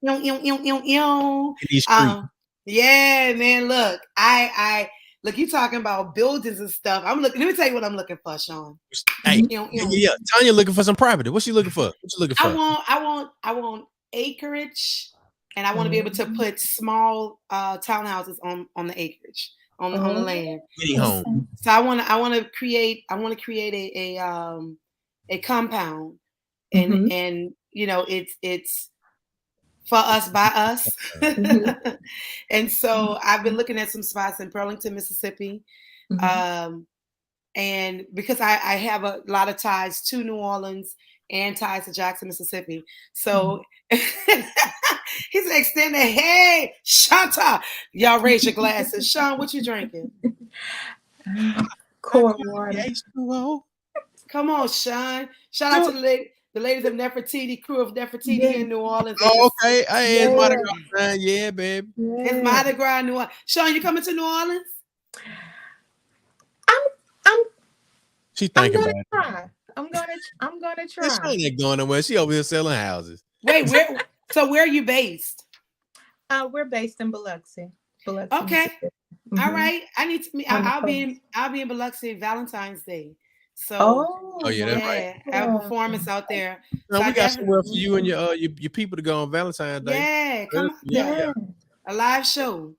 [SPEAKER 4] Ew, ew, ew, ew, ew.
[SPEAKER 1] In these streets.
[SPEAKER 4] Um, yeah, man. Look, I look. You talking about buildings and stuff? I'm looking. Let me tell you what I'm looking for, Shon.
[SPEAKER 1] Hey,
[SPEAKER 3] mhm.
[SPEAKER 4] Ew,
[SPEAKER 1] yeah,
[SPEAKER 4] ew.
[SPEAKER 1] yeah, yeah. Tanya looking for some property. What's she looking for? What you looking for?
[SPEAKER 4] I want acreage, and I want to be able to
[SPEAKER 3] Mhm.
[SPEAKER 4] put small townhouses on the acreage on the
[SPEAKER 3] Oh,
[SPEAKER 4] land.
[SPEAKER 1] Mini home.
[SPEAKER 3] okay.
[SPEAKER 4] So I want to create a compound, and
[SPEAKER 3] Mhm.
[SPEAKER 4] it's for us by us.
[SPEAKER 3] Mhm.
[SPEAKER 4] And so I've been looking at some spots in Burlington, Mississippi.
[SPEAKER 3] Mhm.
[SPEAKER 4] Um, and because I have a lot of ties to New Orleans and ties to Jackson, Mississippi. So he said, extend the hey, Shanta. Y'all raise your glasses. Shon, what you drinking?
[SPEAKER 3] Mhm.
[SPEAKER 1] I
[SPEAKER 3] Core
[SPEAKER 1] got the
[SPEAKER 3] water.
[SPEAKER 1] H2O.
[SPEAKER 4] Come on, Shon. Shout out to
[SPEAKER 3] So,
[SPEAKER 4] the ladies of Nefertiti, crew of Nefertiti
[SPEAKER 3] yeah,
[SPEAKER 4] here in New Orleans. They
[SPEAKER 1] Oh,
[SPEAKER 4] just
[SPEAKER 1] okay. Hey, it's Mardi
[SPEAKER 3] yeah,
[SPEAKER 1] Gras time. Yeah, baby.
[SPEAKER 4] it's
[SPEAKER 3] yeah.
[SPEAKER 4] Mardi Gras, New Orleans. Shon, you coming to New Orleans?
[SPEAKER 3] I'm I'm
[SPEAKER 1] She
[SPEAKER 3] I'm
[SPEAKER 1] thinking
[SPEAKER 3] gonna
[SPEAKER 1] about it.
[SPEAKER 3] try. I'm gonna
[SPEAKER 1] Yeah, she
[SPEAKER 3] try.
[SPEAKER 1] ain't going nowhere. She over here selling houses.
[SPEAKER 4] Wait, where are you based?
[SPEAKER 3] We're based in Biloxi,
[SPEAKER 4] Okay.
[SPEAKER 3] Mississippi.
[SPEAKER 4] All
[SPEAKER 3] Hmm.
[SPEAKER 4] right. I need to meet.
[SPEAKER 3] On the coast.
[SPEAKER 4] I'll be in Biloxi Valentine's Day. So
[SPEAKER 1] Oh
[SPEAKER 3] Oh,
[SPEAKER 1] yeah, that's right.
[SPEAKER 4] yeah, I have a
[SPEAKER 3] wonderful.
[SPEAKER 4] performance out there.
[SPEAKER 1] Now,
[SPEAKER 4] So I
[SPEAKER 1] we got
[SPEAKER 4] definitely,
[SPEAKER 1] somewhere for you and your people to go on Valentine's Day.
[SPEAKER 4] yeah, come out
[SPEAKER 1] Yeah,
[SPEAKER 4] there.
[SPEAKER 1] yeah.
[SPEAKER 3] Yeah.
[SPEAKER 4] A live show.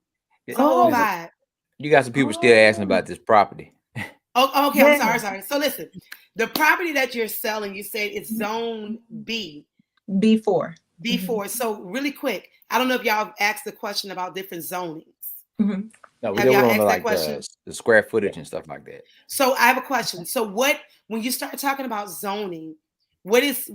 [SPEAKER 2] Yeah,
[SPEAKER 4] It's a whole
[SPEAKER 3] Oh,
[SPEAKER 2] Listen,
[SPEAKER 4] vibe.
[SPEAKER 2] you got some people still asking
[SPEAKER 3] oh.
[SPEAKER 2] about this property.
[SPEAKER 4] Oh, okay.
[SPEAKER 3] Yeah.
[SPEAKER 4] I'm sorry. So listen, the property that you're selling, you said it's zone B.
[SPEAKER 3] B4.
[SPEAKER 4] B4. So really quick, I don't know if y'all have asked the question about different zonings.
[SPEAKER 3] Mm-hmm.
[SPEAKER 2] No, we
[SPEAKER 4] Have y'all
[SPEAKER 2] were on
[SPEAKER 4] asked
[SPEAKER 2] the,
[SPEAKER 4] that
[SPEAKER 2] like
[SPEAKER 4] question?
[SPEAKER 2] the square footage and stuff like that.
[SPEAKER 4] So I have a question. So when you start talking about zoning, what is,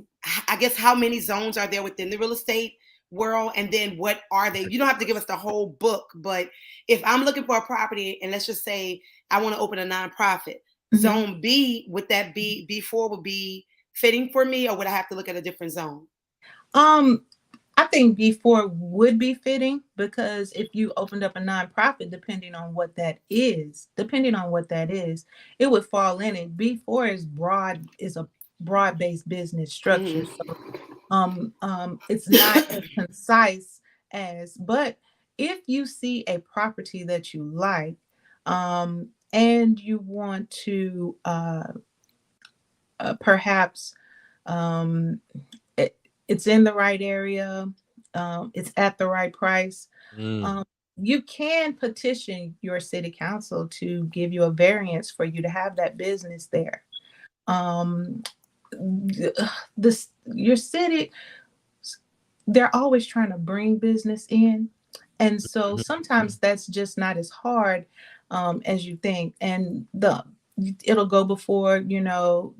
[SPEAKER 4] I guess, how many zones are there within the real estate world? And then what are they? You don't have to give us the whole book, but if I'm looking for a property and let's just say I want to open a nonprofit, zone B, would that be B4 would be fitting for me, or would I have to look at a different zone?
[SPEAKER 3] I think B4 would be fitting because if you opened up a nonprofit, depending on what that is, it would fall in it. B4 is a broad-based business structure. So it's not as concise but if you see a property that you like, and you want to perhaps it's in the right area, it's at the right price. You can petition your city council to give you a variance for you to have that business there. Your city, they're always trying to bring business in, and so sometimes that's just not as hard as you think. And it'll go before the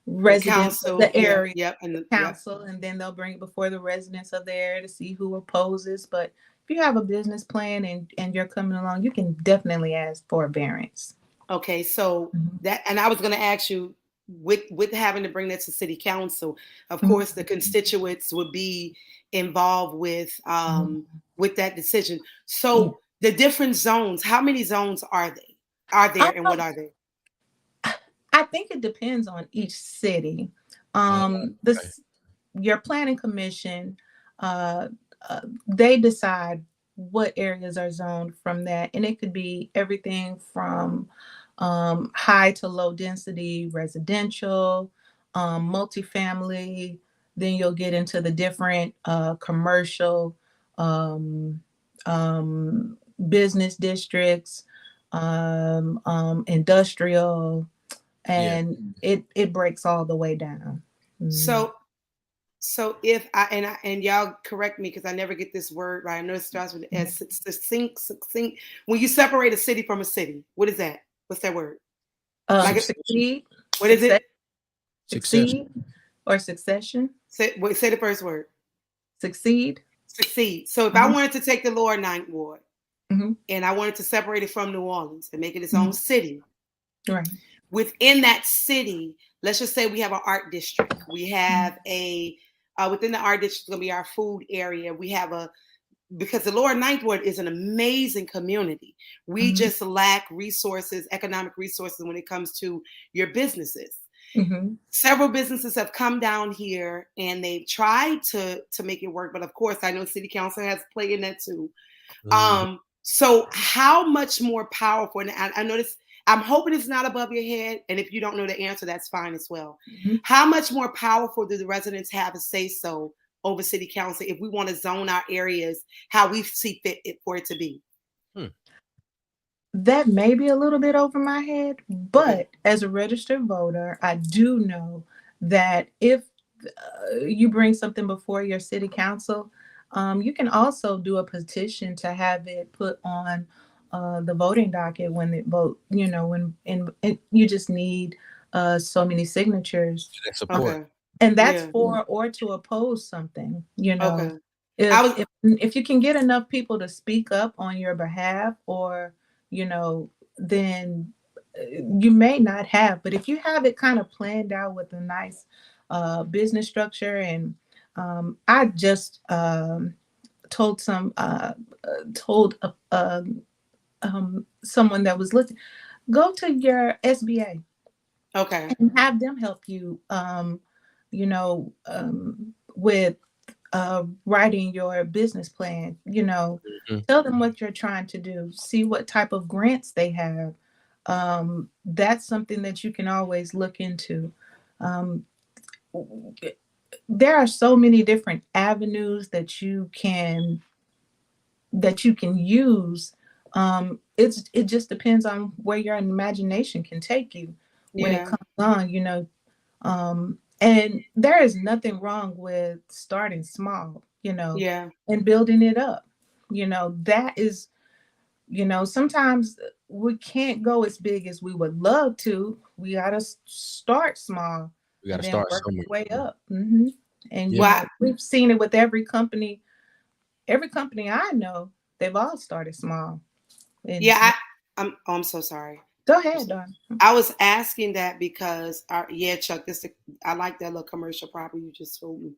[SPEAKER 3] residents of
[SPEAKER 4] council,
[SPEAKER 3] the area,
[SPEAKER 4] and the
[SPEAKER 3] council, and then they'll bring it before the residents of the area to see who opposes. But if you have a business plan and you're coming along, you can definitely ask for a variance.
[SPEAKER 4] Okay, so that, and I was going to ask you, with having to bring that to city council, of course, the constituents would be involved with that decision. So the different zones, how many zones are there, and what are they?
[SPEAKER 3] I think it depends on each city. Your planning commission, they decide what areas are zoned from that, and it could be everything from high to low density residential, multifamily. Then you'll get into the different commercial, business districts, industrial, and it breaks all the way down.
[SPEAKER 4] So if and y'all correct me because I never get this word right. I know it starts with S. Succinct. When you separate a city from a city, what is that? What's that word?
[SPEAKER 3] Succeed.
[SPEAKER 4] What is it?
[SPEAKER 3] Succeed or succession.
[SPEAKER 4] Say the first word.
[SPEAKER 3] Succeed.
[SPEAKER 4] Succeed. So if I wanted to take the lower Ninth Ward and I wanted to separate it from New Orleans and make it its own city,
[SPEAKER 3] right?
[SPEAKER 4] Within that city, let's just say we have an art district. We have within the art district, it's going to be our food area. We have because the Lower Ninth Ward is an amazing community. We just lack resources, economic resources when it comes to your businesses. Several businesses have come down here and they've tried to make it work. But of course, I know city council has played in that too. So how much more powerful, and I notice, I'm hoping it's not above your head. And if you don't know the answer, that's fine as well. How much more powerful do the residents have to say so over city council if we want to zone our areas how we see fit for it to be?
[SPEAKER 3] That may be a little bit over my head, but as a registered voter, I do know that if you bring something before your city council, you can also do a petition to have it put on the voting docket when it vote. You just need so many signatures.
[SPEAKER 1] Support.
[SPEAKER 3] And that's for or to oppose something. If you can get enough people to speak up on your behalf, or then you may not have. But if you have it kind of planned out with a nice business structure, and I just told someone that was listening, go to your SBA, and have them help you, with writing your business plan. Tell them what you're trying to do, see what type of grants they have. That's something that you can always look into. There are so many different avenues that you can use it just depends on where your imagination can take you when it
[SPEAKER 4] Yeah.
[SPEAKER 3] comes on, you know. And there is nothing wrong with starting small, you know,
[SPEAKER 4] Yeah.
[SPEAKER 3] and building it up. You know, that is, you know, sometimes we can't go as big as we would love to. We got to start small
[SPEAKER 1] We got
[SPEAKER 3] and
[SPEAKER 1] to
[SPEAKER 3] then
[SPEAKER 1] start
[SPEAKER 3] work our
[SPEAKER 1] somewhere.
[SPEAKER 3] way up. And,
[SPEAKER 1] Yeah.
[SPEAKER 3] you
[SPEAKER 4] Wow.
[SPEAKER 3] know, we've seen it with every company I know, they've all started small. And
[SPEAKER 4] Yeah. I'm so sorry.
[SPEAKER 3] go ahead, Dawn.
[SPEAKER 4] I was asking that because yeah, Chuck, I like that little commercial property you just told me.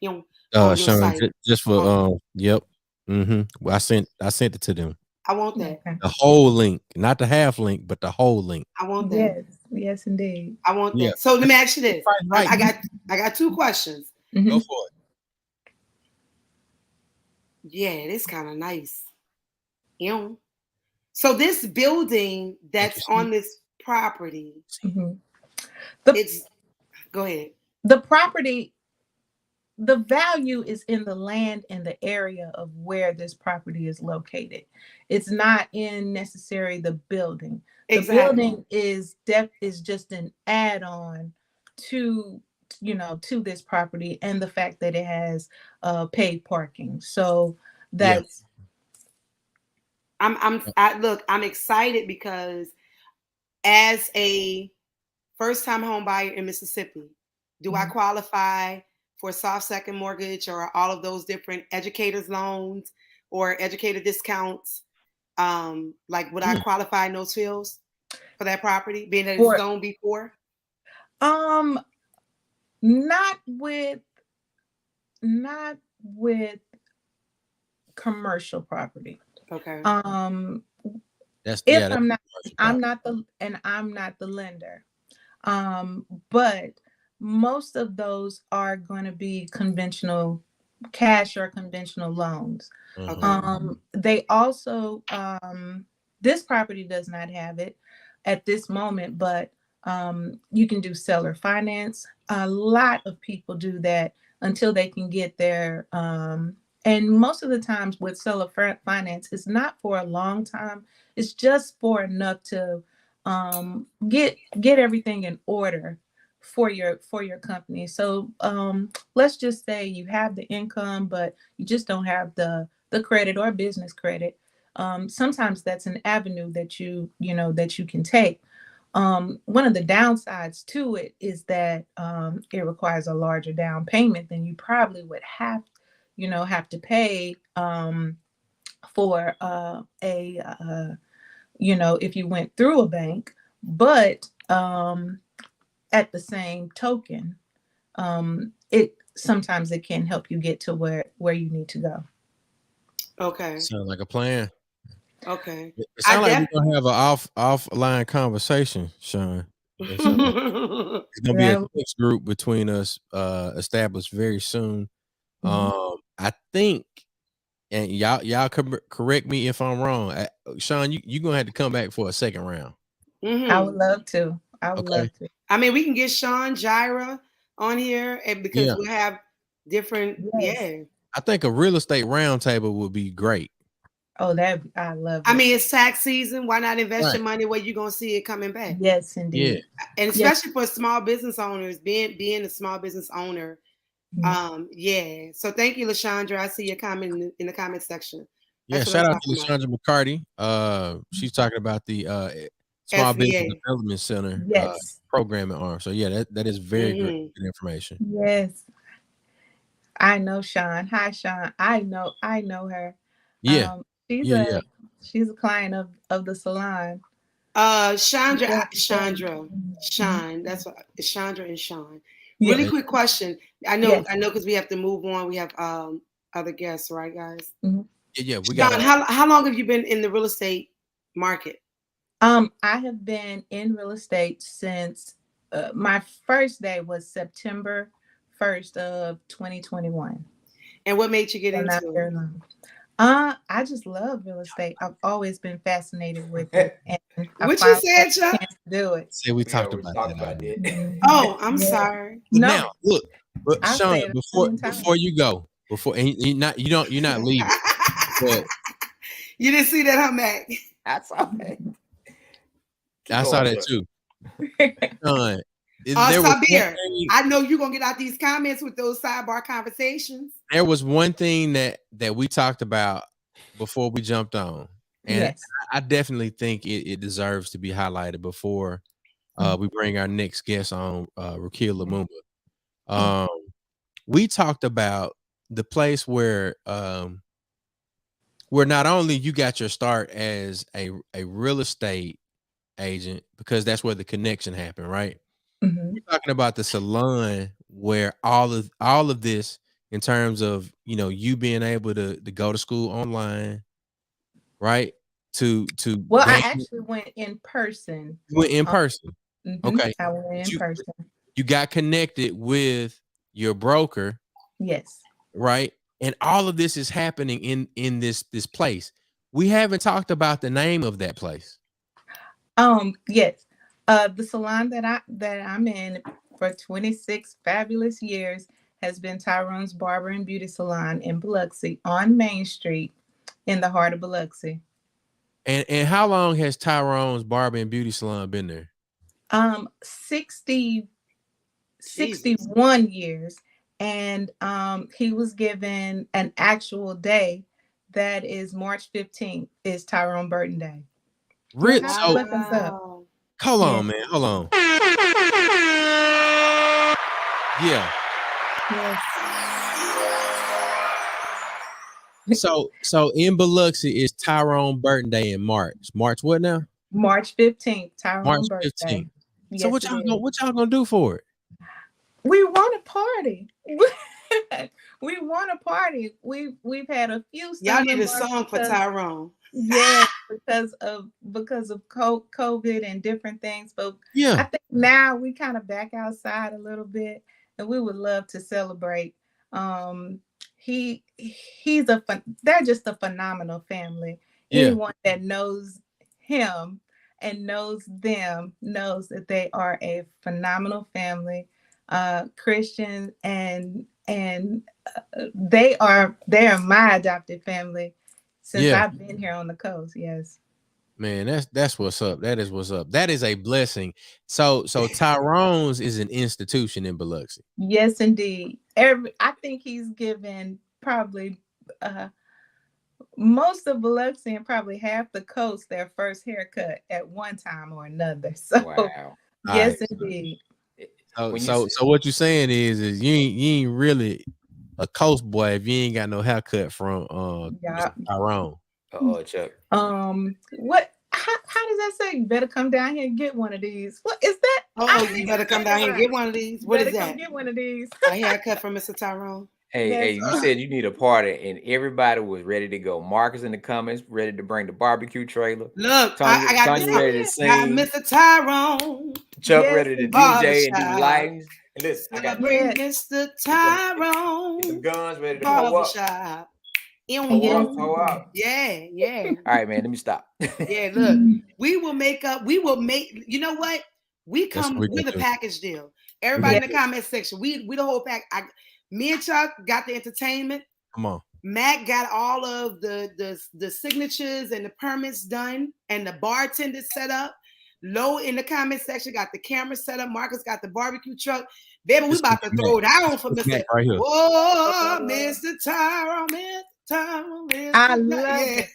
[SPEAKER 4] You know, on your
[SPEAKER 1] Shon,
[SPEAKER 4] site.
[SPEAKER 1] just for
[SPEAKER 4] Oh,
[SPEAKER 1] yep. Well, I sent it to them.
[SPEAKER 4] I want that.
[SPEAKER 3] Okay.
[SPEAKER 1] The whole link, not the half link, but the whole link.
[SPEAKER 4] I want that.
[SPEAKER 3] Yes, yes, indeed.
[SPEAKER 4] I want
[SPEAKER 1] Yeah.
[SPEAKER 4] that. So let me ask you this.
[SPEAKER 1] Right.
[SPEAKER 4] I got two questions.
[SPEAKER 1] Go
[SPEAKER 3] Mhm.
[SPEAKER 1] for it.
[SPEAKER 4] Yeah, it is kind of nice. You know. So this building
[SPEAKER 1] Thank you,
[SPEAKER 4] that's
[SPEAKER 1] Steve.
[SPEAKER 4] on this property,
[SPEAKER 3] Mhm.
[SPEAKER 4] it's go ahead.
[SPEAKER 3] The property, the value is in the land and the area of where this property is located. It's not in necessarily the building. The
[SPEAKER 4] Exactly.
[SPEAKER 3] building is just an add-on to, you know, to this property, and the fact that it has paid parking. So
[SPEAKER 1] Yeah.
[SPEAKER 3] that's
[SPEAKER 4] I'm excited because as a first time home buyer in Mississippi, do I
[SPEAKER 3] Mhm.
[SPEAKER 4] qualify for soft second mortgage or all of those different educators loans or educator discounts? Like would I qualify in those fields for that property, being that it's
[SPEAKER 3] for
[SPEAKER 4] zoned before?
[SPEAKER 3] um not with not with commercial property.
[SPEAKER 4] Okay.
[SPEAKER 3] Um
[SPEAKER 1] That's
[SPEAKER 3] if
[SPEAKER 1] that's
[SPEAKER 3] I'm not
[SPEAKER 1] commercial
[SPEAKER 3] I'm
[SPEAKER 1] property.
[SPEAKER 3] not the and I'm not the lender. But most of those are going to be conventional cash or conventional loans.
[SPEAKER 1] Mhm.
[SPEAKER 4] Okay.
[SPEAKER 3] They also this property does not have it at this moment, but you can do seller finance. A lot of people do that until they can get their and most of the times with seller finance, it's not for a long time. It's just for enough to get everything in order for your company. So let's just say you have the income, but you just don't have the credit or business credit. Sometimes that's an avenue that you know that you can take. One of the downsides to it is that it requires a larger down payment than you probably would have to pay for if you went through a bank. But at the same token, it sometimes it can help you get to where you need to go.
[SPEAKER 4] Okay.
[SPEAKER 1] Sounds like a plan.
[SPEAKER 4] Okay.
[SPEAKER 1] It
[SPEAKER 4] I
[SPEAKER 1] sounds like we're gonna have an offline conversation, Shon. It's gonna be a
[SPEAKER 3] That,
[SPEAKER 1] text group between us established very soon.
[SPEAKER 3] mhm.
[SPEAKER 1] I think, and y'all correct me if I'm wrong. Shon, you gonna have to come back for a second round.
[SPEAKER 3] I would
[SPEAKER 4] Mhm.
[SPEAKER 3] love to. I would
[SPEAKER 1] Okay.
[SPEAKER 3] love to.
[SPEAKER 4] I mean, we can get Sean Jira on here, and because
[SPEAKER 1] Yeah.
[SPEAKER 4] we'll have different.
[SPEAKER 3] Yes.
[SPEAKER 4] Yeah.
[SPEAKER 1] I think a real estate roundtable would be great.
[SPEAKER 3] Oh, that I love
[SPEAKER 4] I
[SPEAKER 3] it.
[SPEAKER 4] mean, it's tax season. Why not invest
[SPEAKER 1] Right.
[SPEAKER 4] your money where you're gonna see it coming back?
[SPEAKER 3] Yes,
[SPEAKER 1] Yeah.
[SPEAKER 3] indeed.
[SPEAKER 4] And
[SPEAKER 3] Yes.
[SPEAKER 4] especially for small business owners, being a small business owner. Yeah. So thank you, LaShandra. I see your comment in the comment section.
[SPEAKER 1] Yeah.
[SPEAKER 4] That's what I'm
[SPEAKER 1] Shout out to
[SPEAKER 4] talking about.
[SPEAKER 1] Lashondra McCarty. She's talking about the Small Business
[SPEAKER 4] SBA.
[SPEAKER 1] Development Center
[SPEAKER 3] Yes.
[SPEAKER 1] programming arm. So yeah, that is very good information.
[SPEAKER 3] Yes. I know Shon. Hi, Shon. I know her.
[SPEAKER 1] Yeah.
[SPEAKER 3] She's
[SPEAKER 1] Yeah.
[SPEAKER 3] she's a client of the salon.
[SPEAKER 4] Chandra,
[SPEAKER 3] Mhm.
[SPEAKER 4] Sean. That's what it's Chandra and Sean.
[SPEAKER 3] Yeah.
[SPEAKER 4] Really quick question. I know,
[SPEAKER 3] Yes.
[SPEAKER 4] because we have to move on. We have other guests, right, guys?
[SPEAKER 3] Mhm.
[SPEAKER 1] Yeah. We got
[SPEAKER 4] Sean, how long have you been in the real estate market?
[SPEAKER 3] I have been in real estate since my first day was September 1st of 2021.
[SPEAKER 4] And what made you get
[SPEAKER 3] So not
[SPEAKER 4] into
[SPEAKER 3] very
[SPEAKER 4] it?
[SPEAKER 3] long. I just love real estate. I've always been fascinated with it, and I
[SPEAKER 4] What you
[SPEAKER 3] finally had
[SPEAKER 4] said,
[SPEAKER 3] a
[SPEAKER 4] Chuck?
[SPEAKER 3] chance to do it.
[SPEAKER 1] say we
[SPEAKER 2] Yeah,
[SPEAKER 1] talked
[SPEAKER 2] we
[SPEAKER 1] about
[SPEAKER 2] talked
[SPEAKER 1] that
[SPEAKER 2] about
[SPEAKER 1] already.
[SPEAKER 2] that.
[SPEAKER 3] Mhm.
[SPEAKER 4] Oh, I'm
[SPEAKER 3] Yeah.
[SPEAKER 4] sorry.
[SPEAKER 1] But
[SPEAKER 3] No,
[SPEAKER 1] now look, but
[SPEAKER 3] I
[SPEAKER 1] Sean,
[SPEAKER 3] say it a million times.
[SPEAKER 1] before you go, you're not leaving, but
[SPEAKER 4] You didn't see that, huh, Mac?
[SPEAKER 2] I saw that.
[SPEAKER 1] I saw that too. There was
[SPEAKER 4] Sabir, I know you're gonna get out these comments with those sidebar conversations.
[SPEAKER 1] There was one thing that we talked about before we jumped on, and
[SPEAKER 3] Yes.
[SPEAKER 1] I definitely think it deserves to be highlighted before we bring our next guest on, Rukia Lumumba. We talked about the place where not only you got your start as a real estate agent, because that's where the connection happened, right? We're talking about the salon where all of this, in terms of, you know, you being able to go to school online, right?
[SPEAKER 3] Well, I actually went in person.
[SPEAKER 1] You went in person. Okay.
[SPEAKER 3] I went in person.
[SPEAKER 1] You got connected with your broker.
[SPEAKER 3] Yes.
[SPEAKER 1] Right. And all of this is happening in this place. We haven't talked about the name of that place.
[SPEAKER 3] Yes. The salon that I'm in for 26 fabulous years has been Tyrone's Barber and Beauty Salon in Biloxi on Main Street in the heart of Biloxi.
[SPEAKER 1] And how long has Tyrone's Barber and Beauty Salon been there?
[SPEAKER 3] 61 years. And he was given an actual day that is March 15th is Tyrone Burton Day.
[SPEAKER 1] Really?
[SPEAKER 3] So look us up.
[SPEAKER 1] Hold on, man. Hold on. Yeah.
[SPEAKER 3] Yes.
[SPEAKER 1] So in Biloxi is Tyrone Burton Day in March. March what now?
[SPEAKER 3] March 15th. Tyrone
[SPEAKER 1] March
[SPEAKER 3] Burton
[SPEAKER 1] 15th.
[SPEAKER 3] Day.
[SPEAKER 1] Yes, so what y'all gonna do for it?
[SPEAKER 3] We want a party. We want a party. We've had a few.
[SPEAKER 4] Y'all need a song for Tyrone.
[SPEAKER 3] Yeah, because of COVID and different things. But
[SPEAKER 1] yeah,
[SPEAKER 3] I think now we kind of back outside a little bit, and we would love to celebrate. They're just a phenomenal family.
[SPEAKER 1] Yeah.
[SPEAKER 3] Anyone that knows him and knows them knows that they are a phenomenal family, Christian, and they are my adopted family since I've been here on the coast. Yes.
[SPEAKER 1] Man, that's what's up. That is what's up. That is a blessing. So Tyrone's is an institution in Biloxi.
[SPEAKER 3] Yes, indeed. I think he's given probably most of Biloxi and probably half the coast their first haircut at one time or another. So
[SPEAKER 2] wow.
[SPEAKER 3] Yes, indeed.
[SPEAKER 1] So what you're saying is you ain't really a coast boy if you ain't got no haircut from Mr. Tyrone.
[SPEAKER 2] Chuck.
[SPEAKER 3] What? How does that say? You better come down here and get one of these. What is that?
[SPEAKER 4] You better come down here and get one of these. What is that?
[SPEAKER 3] Get one of these.
[SPEAKER 4] A haircut from Mr. Tyrone.
[SPEAKER 2] Hey, you said you need a party, and everybody was ready to go. Marcus in the comments, ready to bring the barbecue trailer.
[SPEAKER 4] Look,
[SPEAKER 2] Tanya,
[SPEAKER 4] I got
[SPEAKER 2] ready to sing.
[SPEAKER 4] Mr. Tyrone.
[SPEAKER 2] Chuck ready to DJ and do lights. And listen, I got
[SPEAKER 4] Mr. Tyrone.
[SPEAKER 2] Get some guns ready to pull up. Pull up.
[SPEAKER 4] Yeah.
[SPEAKER 2] All right, man. Let me stop.
[SPEAKER 4] Yeah, look, we will make. You know what? We're the package deal. Everybody in the comment section. We the whole pack. Me and Chuck got the entertainment.
[SPEAKER 1] Come on.
[SPEAKER 4] Matt got all of the signatures and the permits done and the bartender set up. Low in the comment section got the camera set up. Marcus got the barbecue truck. Baby, we about to throw down for Mr.
[SPEAKER 1] Right here.
[SPEAKER 4] Oh, Mr. Tyrone, Mr. Tyrone, Mr.
[SPEAKER 3] I love it.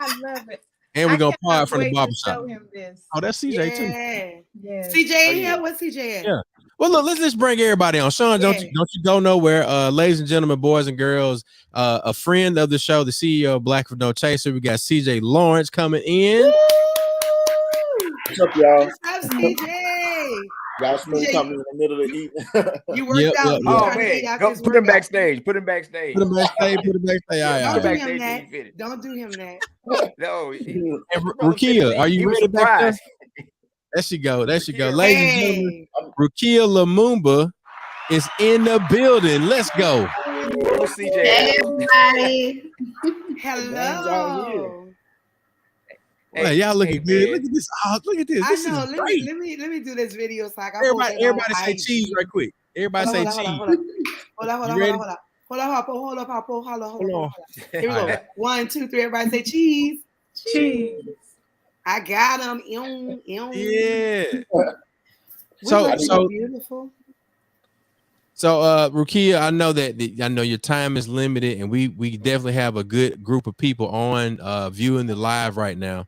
[SPEAKER 3] I love it.
[SPEAKER 1] And we're gonna part from the barbershop.
[SPEAKER 3] Show him this.
[SPEAKER 1] Oh, that's CJ too.
[SPEAKER 3] Yeah.
[SPEAKER 4] CJ here. What's CJ at?
[SPEAKER 1] Yeah. Well, look, let's just bring everybody on. Shon, don't you go nowhere. Ladies and gentlemen, boys and girls, a friend of the show, the CEO of Black for No Chaser. We got CJ Lawrence coming in.
[SPEAKER 4] Woo!
[SPEAKER 5] What's up, y'all?
[SPEAKER 4] What's up, CJ?
[SPEAKER 5] Y'all smooth coming in the middle of the evening.
[SPEAKER 4] You worked out.
[SPEAKER 2] Oh, man. Go put him backstage. Put him backstage.
[SPEAKER 1] Put him backstage. All
[SPEAKER 2] right.
[SPEAKER 4] Don't do him that.
[SPEAKER 2] No.
[SPEAKER 1] Rukia, are you ready back there? There she go. Ladies and gentlemen, Rukia Lumumba is in the building. Let's go.
[SPEAKER 2] Hello, CJ.
[SPEAKER 6] Hey, everybody.
[SPEAKER 4] Hello.
[SPEAKER 1] Hey, y'all looking good. Look at this. Oh, look at this. This is great.
[SPEAKER 4] Let me do this video so I can
[SPEAKER 1] everybody say cheese right quick. Everybody say cheese.
[SPEAKER 4] Hold on. Hold up, Harpo. Hold on. Here we
[SPEAKER 2] All
[SPEAKER 4] go.
[SPEAKER 2] right.
[SPEAKER 4] 1, 2, 3. Everybody say cheese.
[SPEAKER 3] Cheese.
[SPEAKER 4] I got them.
[SPEAKER 1] Yeah.
[SPEAKER 4] We
[SPEAKER 1] So,
[SPEAKER 4] look
[SPEAKER 1] so,
[SPEAKER 4] beautiful.
[SPEAKER 1] so, Rukia, I know I know your time is limited, and we definitely have a good group of people on viewing the live right now.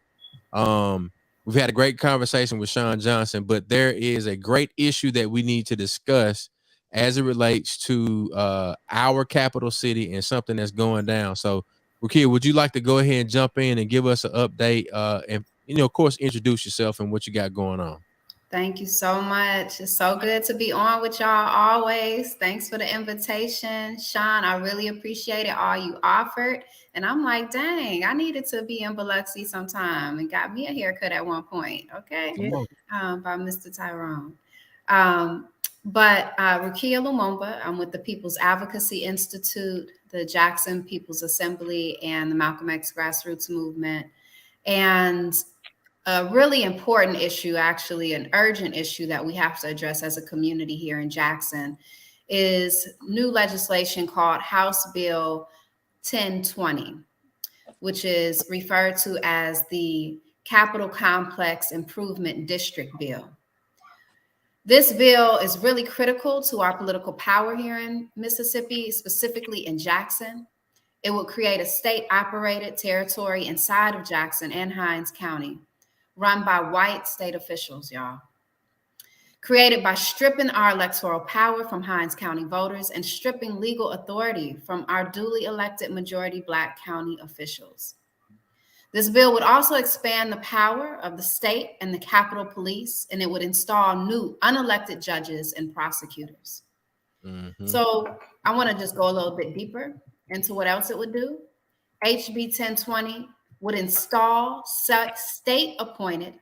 [SPEAKER 1] We've had a great conversation with Shon Johnson, but there is a great issue that we need to discuss as it relates to our capital city and something that's going down. So, Rukia, would you like to go ahead and jump in and give us an update and, of course, introduce yourself and what you got going on?
[SPEAKER 6] Thank you so much. It's so good to be on with y'all always. Thanks for the invitation, Shon. I really appreciate it, all you offered. And I'm like, dang, I needed to be in Biloxi sometime and got me a haircut at one point. Okay.
[SPEAKER 3] Yeah.
[SPEAKER 6] By Mr. Tyrone. But Rukia Lumumba, I'm with the People's Advocacy Institute, the Jackson People's Assembly, and the Malcolm X Grassroots Movement. And a really important issue, actually an urgent issue that we have to address as a community here in Jackson is new legislation called House Bill 1020, which is referred to as the Capital Complex Improvement District Bill. This bill is really critical to our political power here in Mississippi, specifically in Jackson. It would create a state-operated territory inside of Jackson and Hinds County, run by white state officials, y'all. Created by stripping our electoral power from Hinds County voters and stripping legal authority from our duly elected majority Black county officials. This bill would also expand the power of the state and the Capitol Police, and it would install new unelected judges and prosecutors.
[SPEAKER 1] Mm-hmm.
[SPEAKER 6] So I want to just go a little bit deeper into what else it would do. HB 1020 would install state-appointed,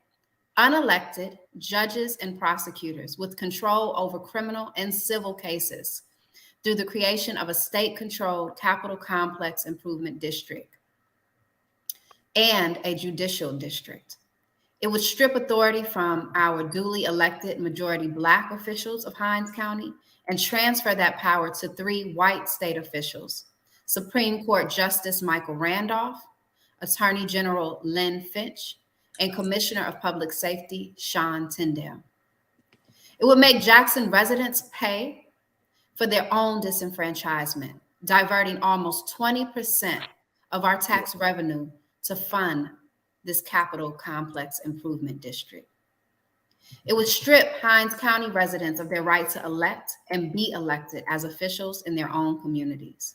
[SPEAKER 6] unelected judges and prosecutors with control over criminal and civil cases through the creation of a state-controlled Capital Complex Improvement District and a judicial district. It would strip authority from our duly elected majority Black officials of Hinds County and transfer that power to 3 white state officials: Supreme Court Justice Michael Randolph, Attorney General Lynn Finch, and Commissioner of Public Safety Shon Tyndale. It would make Jackson residents pay for their own disenfranchisement, diverting almost 20% of our tax revenue to fund this Capital Complex Improvement District. It would strip Hinds County residents of their right to elect and be elected as officials in their own communities.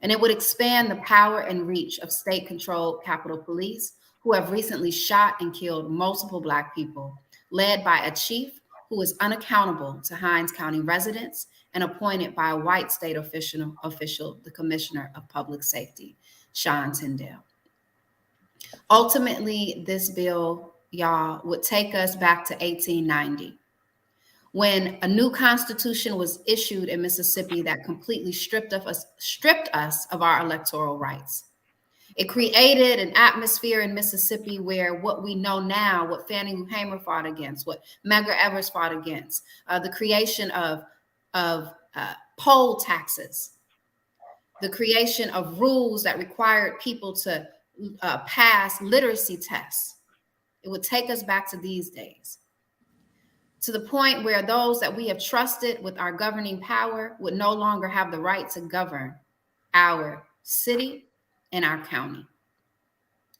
[SPEAKER 6] And it would expand the power and reach of state-controlled Capitol Police, who have recently shot and killed multiple Black people, led by a chief who is unaccountable to Hinds County residents and appointed by a white state official, the Commissioner of Public Safety, Shon Tyndale. Ultimately, this bill, y'all, would take us back to 1890, when a new constitution was issued in Mississippi that completely stripped us of our electoral rights. It created an atmosphere in Mississippi where what we know now, what Fannie Lou Hamer fought against, what Medgar Evers fought against, the creation of poll taxes, the creation of rules that required people to pass literacy tests. It would take us back to these days, to the point where those that we have trusted with our governing power would no longer have the right to govern our city and our county.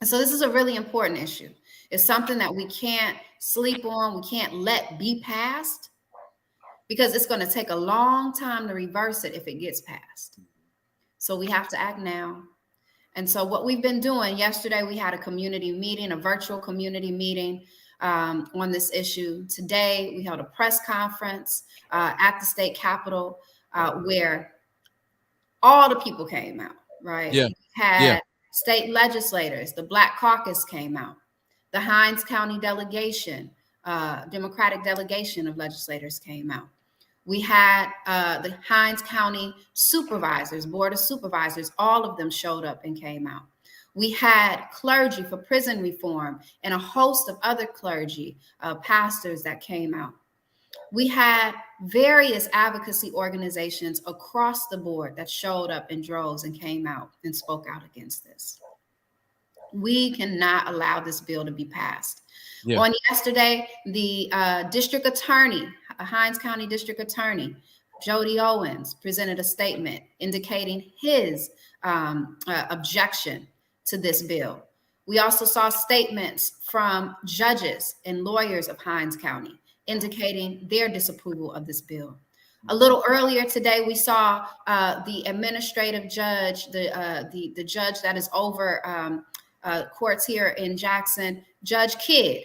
[SPEAKER 6] And so this is a really important issue. It's something that we can't sleep on, we can't let be passed, because it's going to take a long time to reverse it if it gets passed. So we have to act now. And so what we've been doing, yesterday we had a community meeting, a virtual community meeting on this issue. Today we held a press conference at the state capitol where all the people came out, right?
[SPEAKER 1] Yeah.
[SPEAKER 6] We had state legislators, the Black Caucus came out, the Hinds County delegation, Democratic delegation of legislators came out. We had the Hinds County supervisors, board of supervisors, all of them showed up and came out. We had clergy for prison reform and a host of other clergy, pastors that came out. We had various advocacy organizations across the board that showed up in droves and came out and spoke out against this. We cannot allow this bill to be passed.
[SPEAKER 1] Yeah.
[SPEAKER 6] On yesterday, the district attorney, Hinds County District Attorney, Jody Owens, presented a statement indicating his objection to this bill. We also saw statements from judges and lawyers of Hinds County indicating their disapproval of this bill. A little earlier today, we saw the administrative judge, the judge that is over courts here in Jackson, Judge Kidd,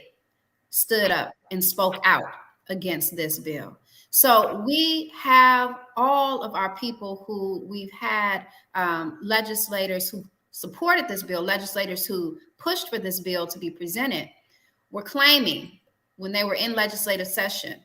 [SPEAKER 6] stood up and spoke out against this bill. So we have all of our people who we've had legislators who supported this bill, legislators who pushed for this bill to be presented, were claiming when they were in legislative session,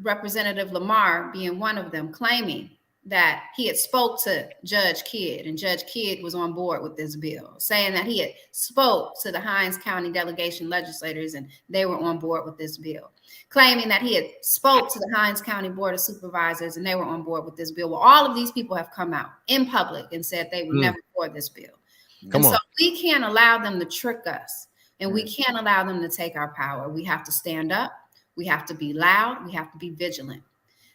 [SPEAKER 6] Representative Lamar being one of them, claiming that he had spoke to Judge Kidd and Judge Kidd was on board with this bill, saying that he had spoke to the Hinds County delegation legislators and they were on board with this bill, claiming that he had spoke to the Hinds County Board of Supervisors and they were on board with this bill. Well, all of these people have come out in public and said they were never for this bill. So we can't allow them to trick us, and we can't allow them to take our power. We have to stand up. We have to be loud. We have to be vigilant.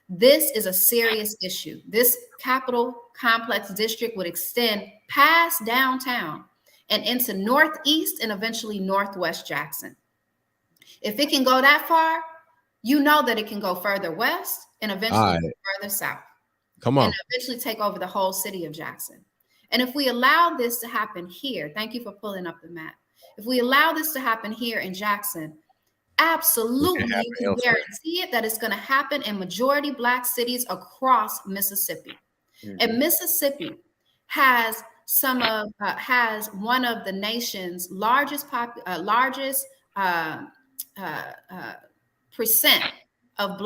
[SPEAKER 6] This is a serious issue. This Capitol Complex district would extend past downtown and into Northeast and eventually Northwest Jackson. If it can go that far, you know that it can go further west and eventually further south. And eventually take over the whole city of Jackson. And if we allow this to happen here, thank you for pulling up the map. If we allow this to happen here in Jackson, absolutely, you can guarantee it that it's going to happen in majority Black cities across Mississippi. And Mississippi has has one of the nation's largest percent of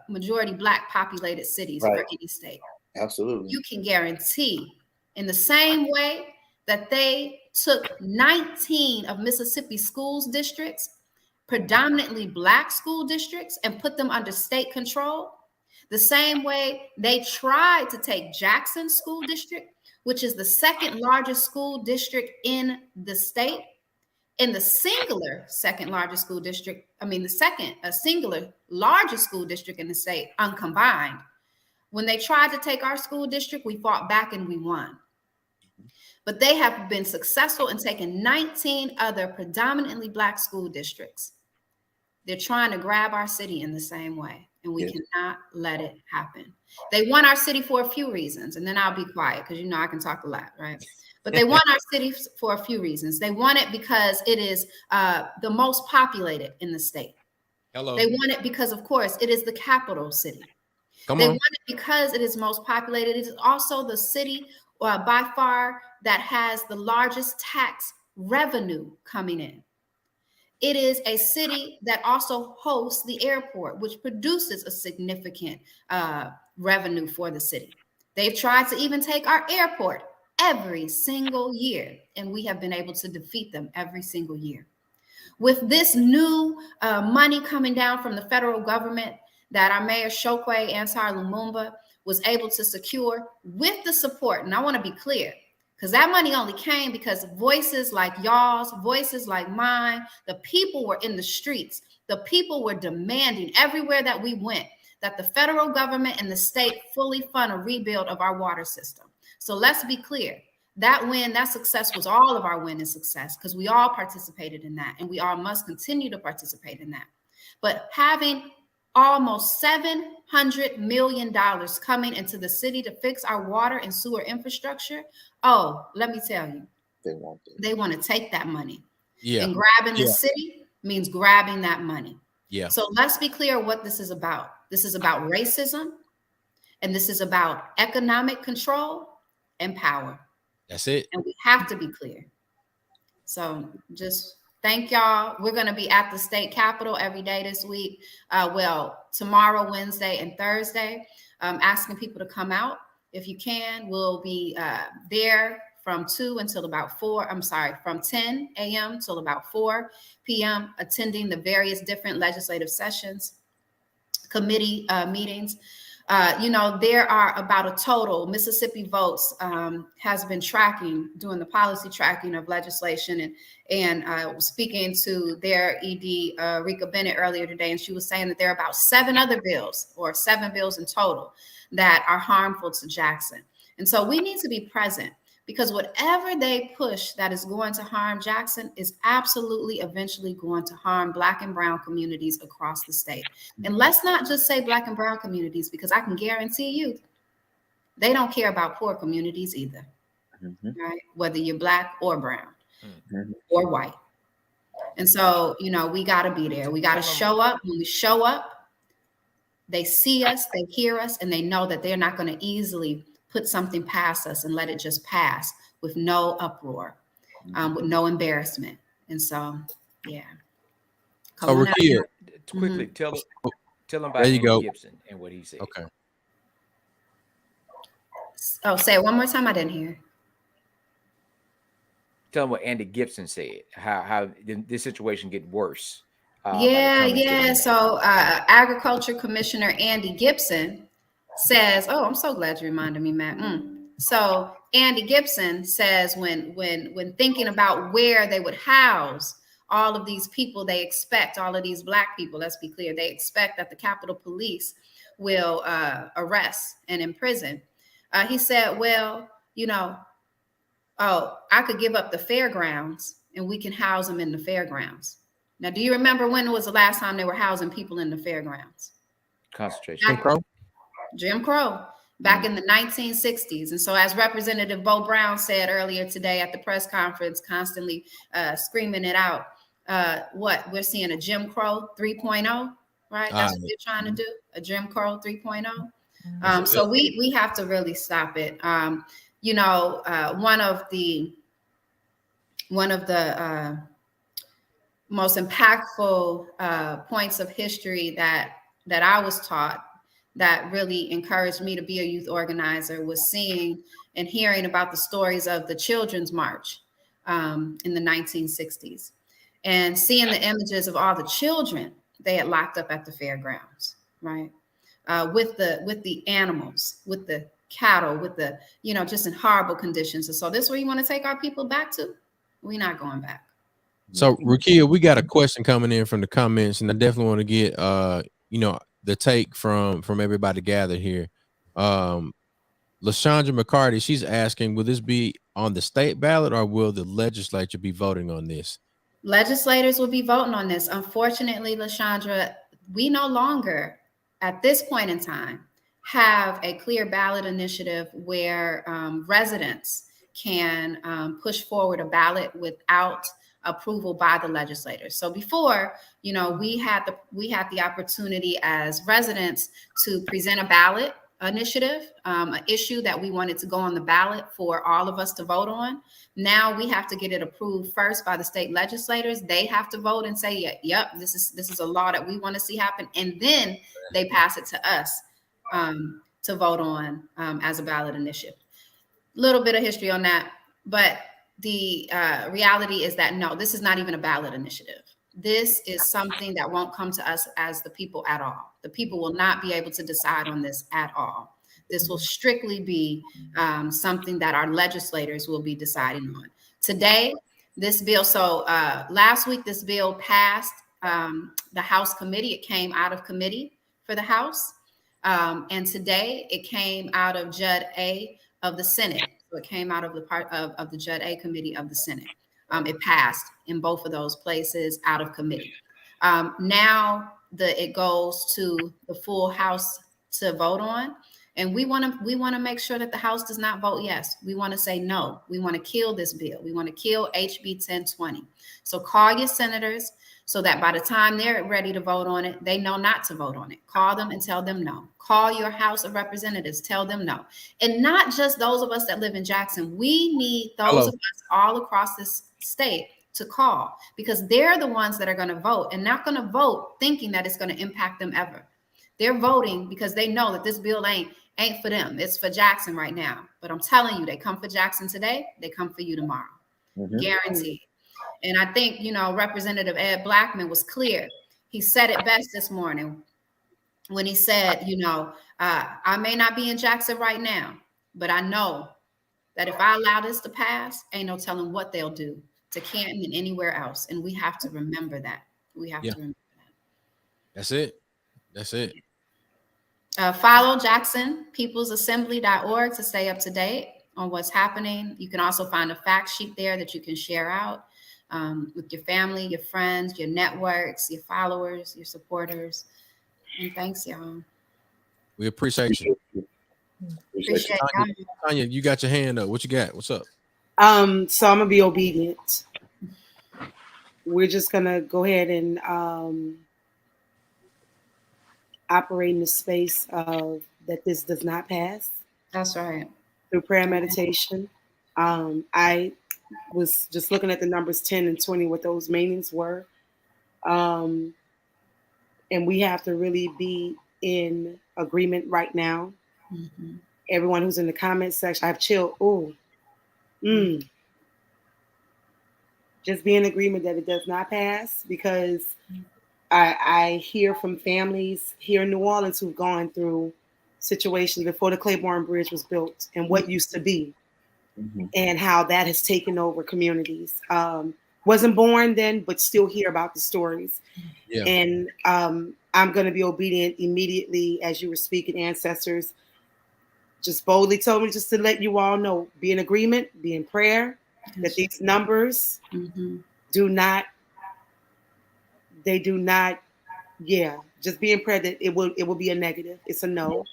[SPEAKER 6] majority Black populated cities for any state.
[SPEAKER 5] Absolutely.
[SPEAKER 6] You can guarantee in the same way that they took 19 of Mississippi schools districts, predominantly Black school districts, and put them under state control. The same way they tried to take Jackson School District, which is the second largest school district in the state, and the singular second largest school district, a singular largest school district in the state, uncombined. When they tried to take our school district, we fought back and we won. But they have been successful in taking 19 other predominantly Black school districts. They're trying to grab our city in the same way, and we cannot let it happen. They want our city for a few reasons, and then I'll be quiet because I can talk a lot, right? But they want our city for a few reasons. They want it because it is the most populated in the state. They want it because, of course, it is the capital city. They want it because it is most populated. It is also the city by far that has the largest tax revenue coming in. It is a city that also hosts the airport, which produces a significant revenue for the city. They've tried to even take our airport every single year, and we have been able to defeat them every single year. With this new money coming down from the federal government that our Mayor Chokwe Ansar Lumumba was able to secure with the support, and I want to be clear, because that money only came because voices like y'all's, voices like mine, the people were in the streets. The people were demanding everywhere that we went that the federal government and the state fully fund a rebuild of our water system. So let's be clear. That win, that success was all of our win and success because we all participated in that, and we all must continue to participate in that. But having almost $700 million coming into the city to fix our water and sewer infrastructure. Oh, let me tell you, they want to take that money. And grabbing the city means grabbing that money. So let's be clear what this is about. This is about racism, and this is about economic control and power.
[SPEAKER 1] That's it.
[SPEAKER 6] And we have to be clear. So just thank y'all. We're going to be at the state capitol every day this week. Tomorrow, Wednesday, and Thursday, asking people to come out. If you can, we'll be there from 2 until about 4. I'm sorry, from 10 a.m. till about 4 p.m., attending the various different legislative sessions, committee meetings. There are about a total, Mississippi Votes has been doing the policy tracking of legislation, and speaking to their ED, Rika Bennett, earlier today, and she was saying that there are about 7 bills in total that are harmful to Jackson. And so we need to be present, because whatever they push that is going to harm Jackson is absolutely eventually going to harm Black and brown communities across the state. And let's not just say Black and brown communities, because I can guarantee you they don't care about poor communities either, right? Whether you're Black or brown or white. And so, we got to be there. We got to show up. When we show up, they see us, they hear us, and they know that they're not going to easily put something past us and let it just pass with no uproar, with no embarrassment. And so, yeah.
[SPEAKER 1] Rakia,
[SPEAKER 2] quickly tell them about
[SPEAKER 1] there you
[SPEAKER 2] Andy
[SPEAKER 1] go.
[SPEAKER 2] Gibson and what he said.
[SPEAKER 1] Okay.
[SPEAKER 6] Oh, say it one more time. I didn't hear.
[SPEAKER 2] Tell them what Andy Gibson said. How this situation get worse.
[SPEAKER 6] Yeah. So, Agriculture Commissioner Andy Gibson says, "Oh, I'm so glad you reminded me, Matt." So Andy Gibson says, when thinking about where they would house all of these people, they expect all of these Black people. Let's be clear. They expect that the Capitol Police will arrest and imprison. He said, "Well, I could give up the fairgrounds and we can house them in the fairgrounds." Now, do you remember when was the last time they were housing people in the fairgrounds?
[SPEAKER 2] Concentration.
[SPEAKER 6] Jim Crow, back in the 1960s. And so, as Representative Bo Brown said earlier today at the press conference, constantly screaming it out, we're seeing a Jim Crow 3.0, right? That's what they're trying to do, a Jim Crow 3.0. So we have to really stop it. One of the most impactful points of history that I was taught that really encouraged me to be a youth organizer was seeing and hearing about the stories of the Children's March in the 1960s, and seeing the images of all the children they had locked up at the fairgrounds, right? With the animals, with the cattle, with the, just in horrible conditions. And so this is where you want to take our people back to? We're not going back.
[SPEAKER 1] So Rakia, we got a question coming in from the comments, and I definitely want to get the take from everybody gathered here. LaShondra McCarty, she's asking, will this be on the state ballot or will the legislature be voting on this?
[SPEAKER 6] Legislators will be voting on this. Unfortunately, LaShondra, we no longer, at this point in time, have a clear ballot initiative where residents can push forward a ballot without approval by the legislators. So before, we had the opportunity as residents to present a ballot initiative, an issue that we wanted to go on the ballot for all of us to vote on. Now we have to get it approved first by the state legislators. They have to vote and say, yep, this is a law that we want to see happen. And then they pass it to us to vote on as a ballot initiative. Little bit of history on that, but the reality is that no, this is not even a ballot initiative. This is something that won't come to us as the people at all. The people will not be able to decide on this at all. This will strictly be something that our legislators will be deciding on. Today, this bill, last week, this bill passed the House committee. It came out of committee for the House. And today it came out of Judd A of the Senate. So it came out of the part of the Judd A committee of the Senate. It passed in both of those places out of committee. Now it goes to the full House to vote on. And we want to make sure that the House does not vote yes. We want to say no. We want to kill this bill. We want to kill HB 1020. So call your senators so that by the time they're ready to vote on it, they know not to vote on it. Call them and tell them no. Call your House of Representatives, tell them no. And not just those of us that live in Jackson. We need those of us all across this state to call, because they're the ones that are going to vote and not going to vote thinking that it's going to impact them ever. They're voting because they know that this bill ain't ain't for them. It's for Jackson right now. But I'm telling you, they come for Jackson today, they come for you tomorrow. Guaranteed. And I think, Representative Ed Blackman was clear. He said it best this morning when he said, I may not be in Jackson right now, but I know that if I allow this to pass, ain't no telling what they'll do to Canton and anywhere else. And we have to remember that. We have to remember that.
[SPEAKER 1] That's it.
[SPEAKER 6] Follow JacksonPeoplesAssembly.org to stay up to date on what's happening. You can also find a fact sheet there that you can share out with your family, your friends, your networks, your followers, your supporters. And thanks, y'all.
[SPEAKER 1] We appreciate you.
[SPEAKER 6] Appreciate y'all.
[SPEAKER 1] Tanya, you got your hand up. What you got? What's up?
[SPEAKER 4] So I'm gonna be obedient. We're just gonna go ahead and operate in the space of that this does not pass.
[SPEAKER 6] That's right.
[SPEAKER 4] Through prayer and meditation. I was just looking at the numbers 10 and 20, what those meanings were. And we have to really be in agreement right now.
[SPEAKER 6] Mm-hmm.
[SPEAKER 4] Everyone who's in the comment section, I've chilled. Just be in agreement that it does not pass, because I hear from families here in New Orleans who've gone through situations before the Claiborne Bridge was built and what used to be, and how that has taken over communities. Wasn't born then, but still hear about the stories. Yeah. And I'm going to be obedient immediately as you were speaking. Ancestors just boldly told me just to let you all know, be in agreement, be in prayer, that these numbers do not, just be in prayer that it will be a negative. It's a no.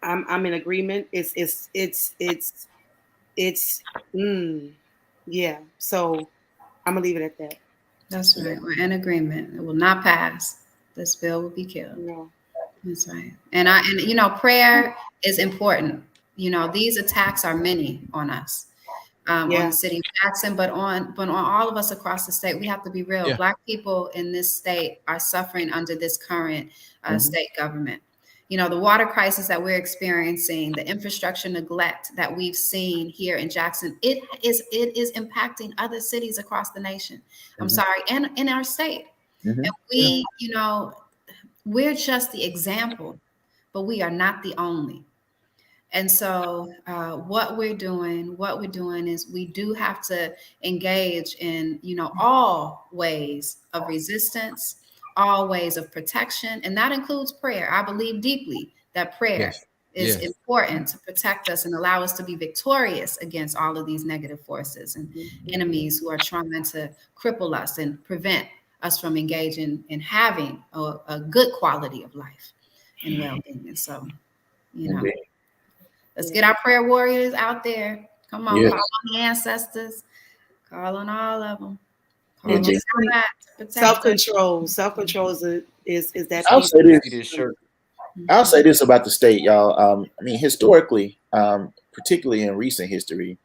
[SPEAKER 4] I'm in agreement. So I'm gonna leave it at that.
[SPEAKER 6] That's right. We're in agreement. It will not pass. This bill will be killed.
[SPEAKER 4] No.
[SPEAKER 6] That's right. And prayer is important. These attacks are many on us, on the city of Jackson, but on all of us across the state. We have to be real. Black people in this state are suffering under this current state government. The water crisis that we're experiencing, the infrastructure neglect that we've seen here in Jackson, it is impacting other cities across the nation. I'm sorry, and in our state. And we, we're just the example, but we are not the only. And so what we're doing is we do have to engage in, all ways of resistance, all ways of protection, and that includes prayer. I believe deeply that prayer is important to protect us and allow us to be victorious against all of these negative forces and enemies who are trying to cripple us and prevent us from engaging in having a good quality of life and well-being. And so, let's get our prayer warriors out there. Come on, call on the ancestors, call on all of them.
[SPEAKER 4] And just self-control is that.
[SPEAKER 5] I'll say this about the state, y'all. Historically, particularly in recent history,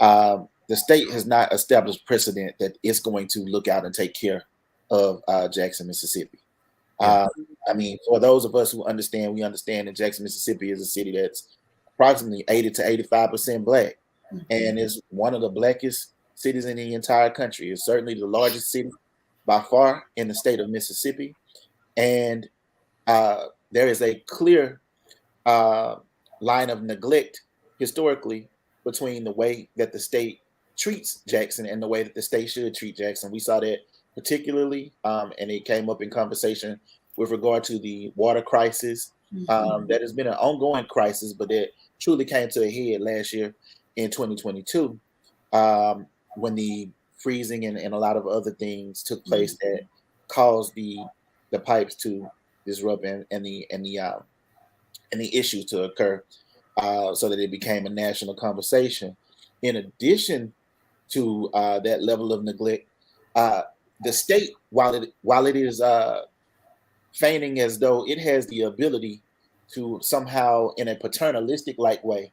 [SPEAKER 5] the state has not established precedent that it's going to look out and take care of Jackson, Mississippi. For those of us who understand, we understand that Jackson, Mississippi is a city that's approximately 80 to 85% Black, and is one of the blackest cities in the entire country. It's certainly the largest city by far in the state of Mississippi. And there is a clear line of neglect historically between the way that the state treats Jackson and the way that the state should treat Jackson. We saw that particularly, and it came up in conversation with regard to the water crisis. That has been an ongoing crisis, but that truly came to a head last year in 2022. When the freezing and a lot of other things took place that caused the pipes to disrupt and the issues to occur, so that it became a national conversation. In addition to that level of neglect, the state, while it is feigning as though it has the ability to somehow, in a paternalistic-like way,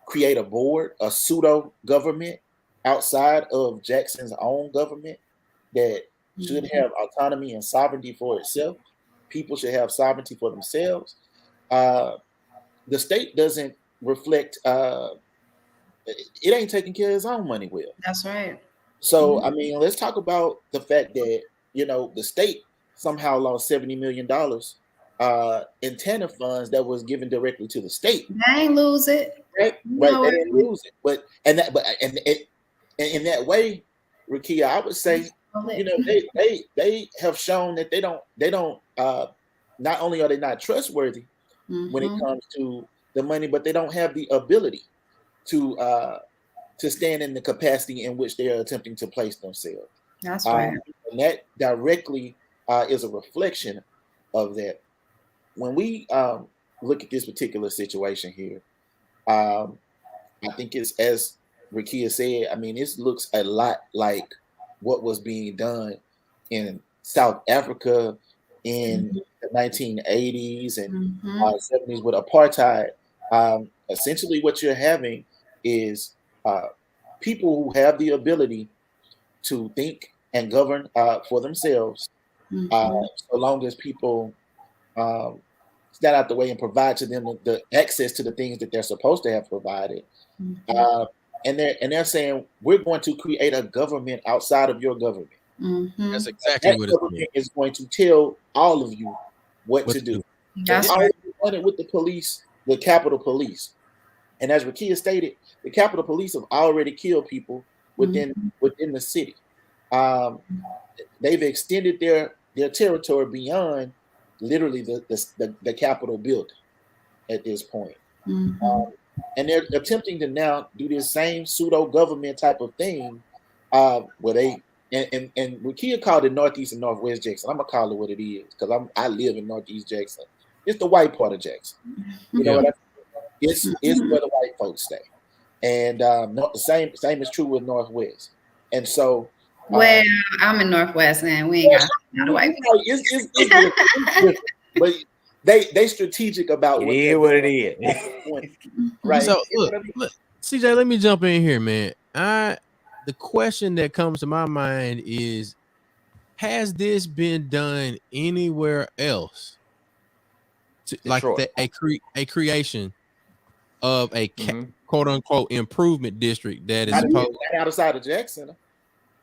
[SPEAKER 5] create a board, a pseudo government outside of Jackson's own government that should have autonomy and sovereignty for itself. people should have sovereignty for themselves, the state doesn't reflect. It ain't taking care of its own money well.
[SPEAKER 6] That's right.
[SPEAKER 5] So I mean, let's talk about the fact that the state somehow lost $70 million in TANF funds that was given directly to the state.
[SPEAKER 6] They ain't lose it.
[SPEAKER 5] Right,
[SPEAKER 6] No,
[SPEAKER 5] they didn't lose it, but in that way, Rakia, I would say, they have shown that they don't. Not only are they not trustworthy when it comes to the money, but they don't have the ability to stand in the capacity in which they are attempting to place themselves.
[SPEAKER 6] That's right.
[SPEAKER 5] And that directly is a reflection of that. When we look at this particular situation here, I think it's, as Rakia said, I mean, this looks a lot like what was being done in South Africa in the 1980s and 70s with apartheid. Essentially, what you're having is people who have the ability to think and govern for themselves, so long as people stand out the way and provide to them the access to the things that they're supposed to have provided. And they're saying, we're going to create a government outside of your government.
[SPEAKER 1] That's exactly what
[SPEAKER 5] it means. Is going to tell all of you what to do.
[SPEAKER 6] That's right.
[SPEAKER 5] Done it with the police, the Capitol Police, and as Rakia stated, the Capitol Police have already killed people within the city. They've extended their territory beyond literally the Capitol building at this point. And they're attempting to now do this same pseudo government type of thing, where they and Rakia called it Northeast and Northwest Jackson. I'm gonna call it what it is because I live in Northeast Jackson. It's the white part of Jackson. You know what I mean? It's where the white folks stay, and the same is true with Northwest. And so,
[SPEAKER 6] well, I'm in Northwest, and we ain't got the white.
[SPEAKER 5] It's but they strategic about
[SPEAKER 2] what it is.
[SPEAKER 5] Right.
[SPEAKER 1] So look, CJ, let me jump in here, man. The question that comes to my mind is, has this been done anywhere else? Like a creation of a quote unquote improvement district that is
[SPEAKER 5] not outside of Jackson.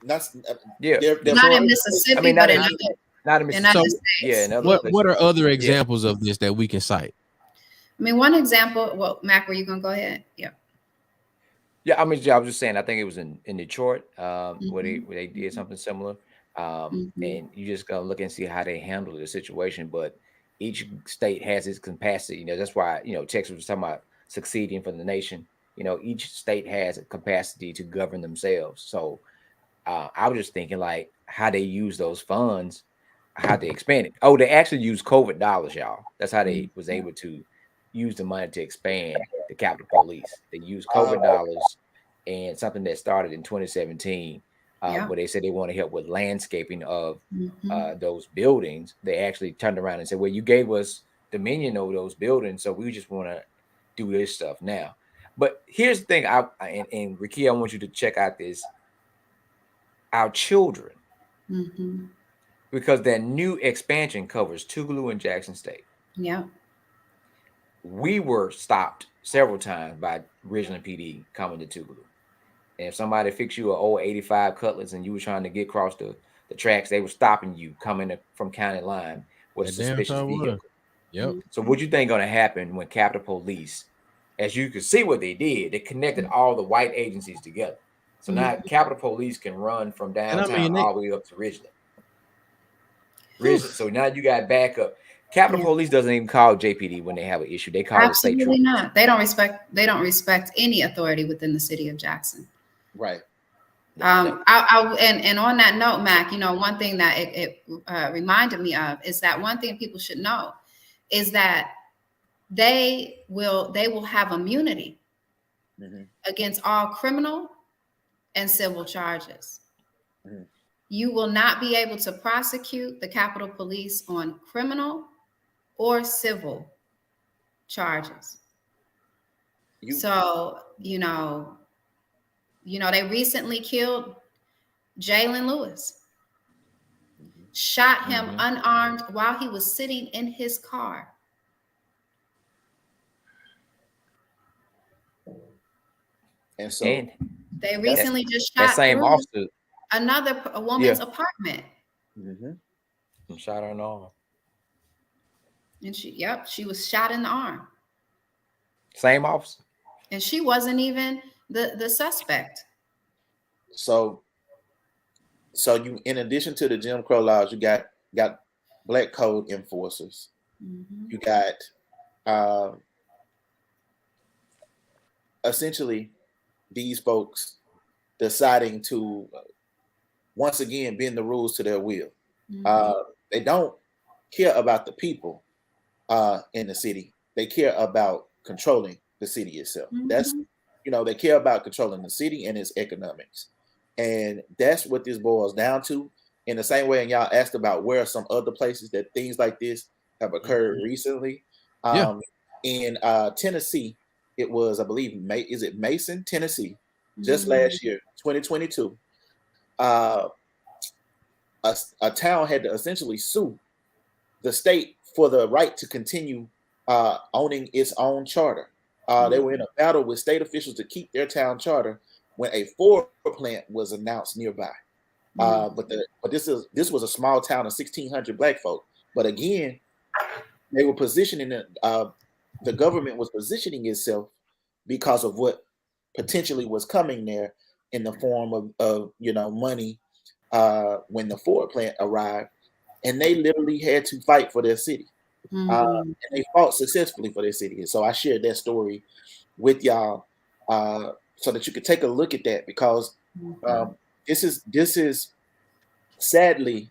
[SPEAKER 5] That's
[SPEAKER 6] they're not in Mississippi, I mean, but
[SPEAKER 2] not in Mississippi.
[SPEAKER 6] So,
[SPEAKER 1] what are other examples of this that we can cite?
[SPEAKER 6] I mean, one example. Well, Mac, were you gonna go ahead?
[SPEAKER 2] Yeah, I mean, I was just saying. I think it was in Detroit where they did something similar, and you just gotta look and see how they handle the situation. But each state has its capacity. That's why Texas was talking about succeeding for the nation. Each state has a capacity to govern themselves. So I was just thinking, like, how they use those funds, how they expand it. Oh, they actually use COVID dollars, y'all. That's how they was able to use the money to expand the Capitol Police. They used COVID dollars and something that started in 2017, where they said they want to help with landscaping of those buildings. They actually turned around and said, well, you gave us dominion over those buildings, so we just want to do this stuff now. But here's the thing, and Ricky, I want you to check out this. Our children, because their new expansion covers Tougaloo and Jackson State.
[SPEAKER 6] Yeah.
[SPEAKER 2] We were stopped several times by Ridgeland PD coming to Tougaloo. And if somebody fixed you an old 85 Cutlass and you were trying to get across the tracks, they were stopping you coming from county line with a suspicious vehicle.
[SPEAKER 1] Yep.
[SPEAKER 2] So what you think going to happen when Capitol Police, as you can see what they did, they connected all the white agencies together. So now Capitol Police can run from downtown all the way up to Ridgeland. So now you got backup. Capitol Police doesn't even call JPD when they have an issue. They call the state trooper.
[SPEAKER 6] Absolutely not. They don't respect any authority within the city of Jackson.
[SPEAKER 5] Right.
[SPEAKER 6] And on that note, Mac, one thing that it reminded me of is that one thing people should know is that they will have immunity against all criminal and civil charges. You will not be able to prosecute the Capitol Police on criminal or civil charges. So, they recently killed Jalen Lewis. shot him unarmed while he was sitting in his car.
[SPEAKER 5] And so
[SPEAKER 2] And
[SPEAKER 6] They recently just
[SPEAKER 2] that
[SPEAKER 6] shot
[SPEAKER 2] same
[SPEAKER 6] through
[SPEAKER 2] officer
[SPEAKER 6] a woman's apartment.
[SPEAKER 2] shot her in the arm.
[SPEAKER 6] And she was shot in the arm.
[SPEAKER 2] Same officer.
[SPEAKER 6] And she wasn't even the suspect.
[SPEAKER 5] So you, in addition to the Jim Crow laws, you got black code enforcers. You got essentially these folks deciding to once again bend the rules to their will. They don't care about the people in the city. They care about controlling the city itself. That's, they care about controlling the city and its economics. And that's what this boils down to. In the same way, and y'all asked about where are some other places that things like this have occurred recently. In Tennessee, it was, I believe, Mason, Tennessee, just last year, 2022. A town had to essentially sue the state for the right to continue owning its own charter. They were in a battle with state officials to keep their town charter when a Ford plant was announced nearby. But this was a small town of 1,600 black folk. But again, they were positioning the government was positioning itself because of what potentially was coming there in the form of money when the Ford plant arrived, and they literally had to fight for their city. And they fought successfully for their city. And so I shared that story with y'all so that you could take a look at that, because this is sadly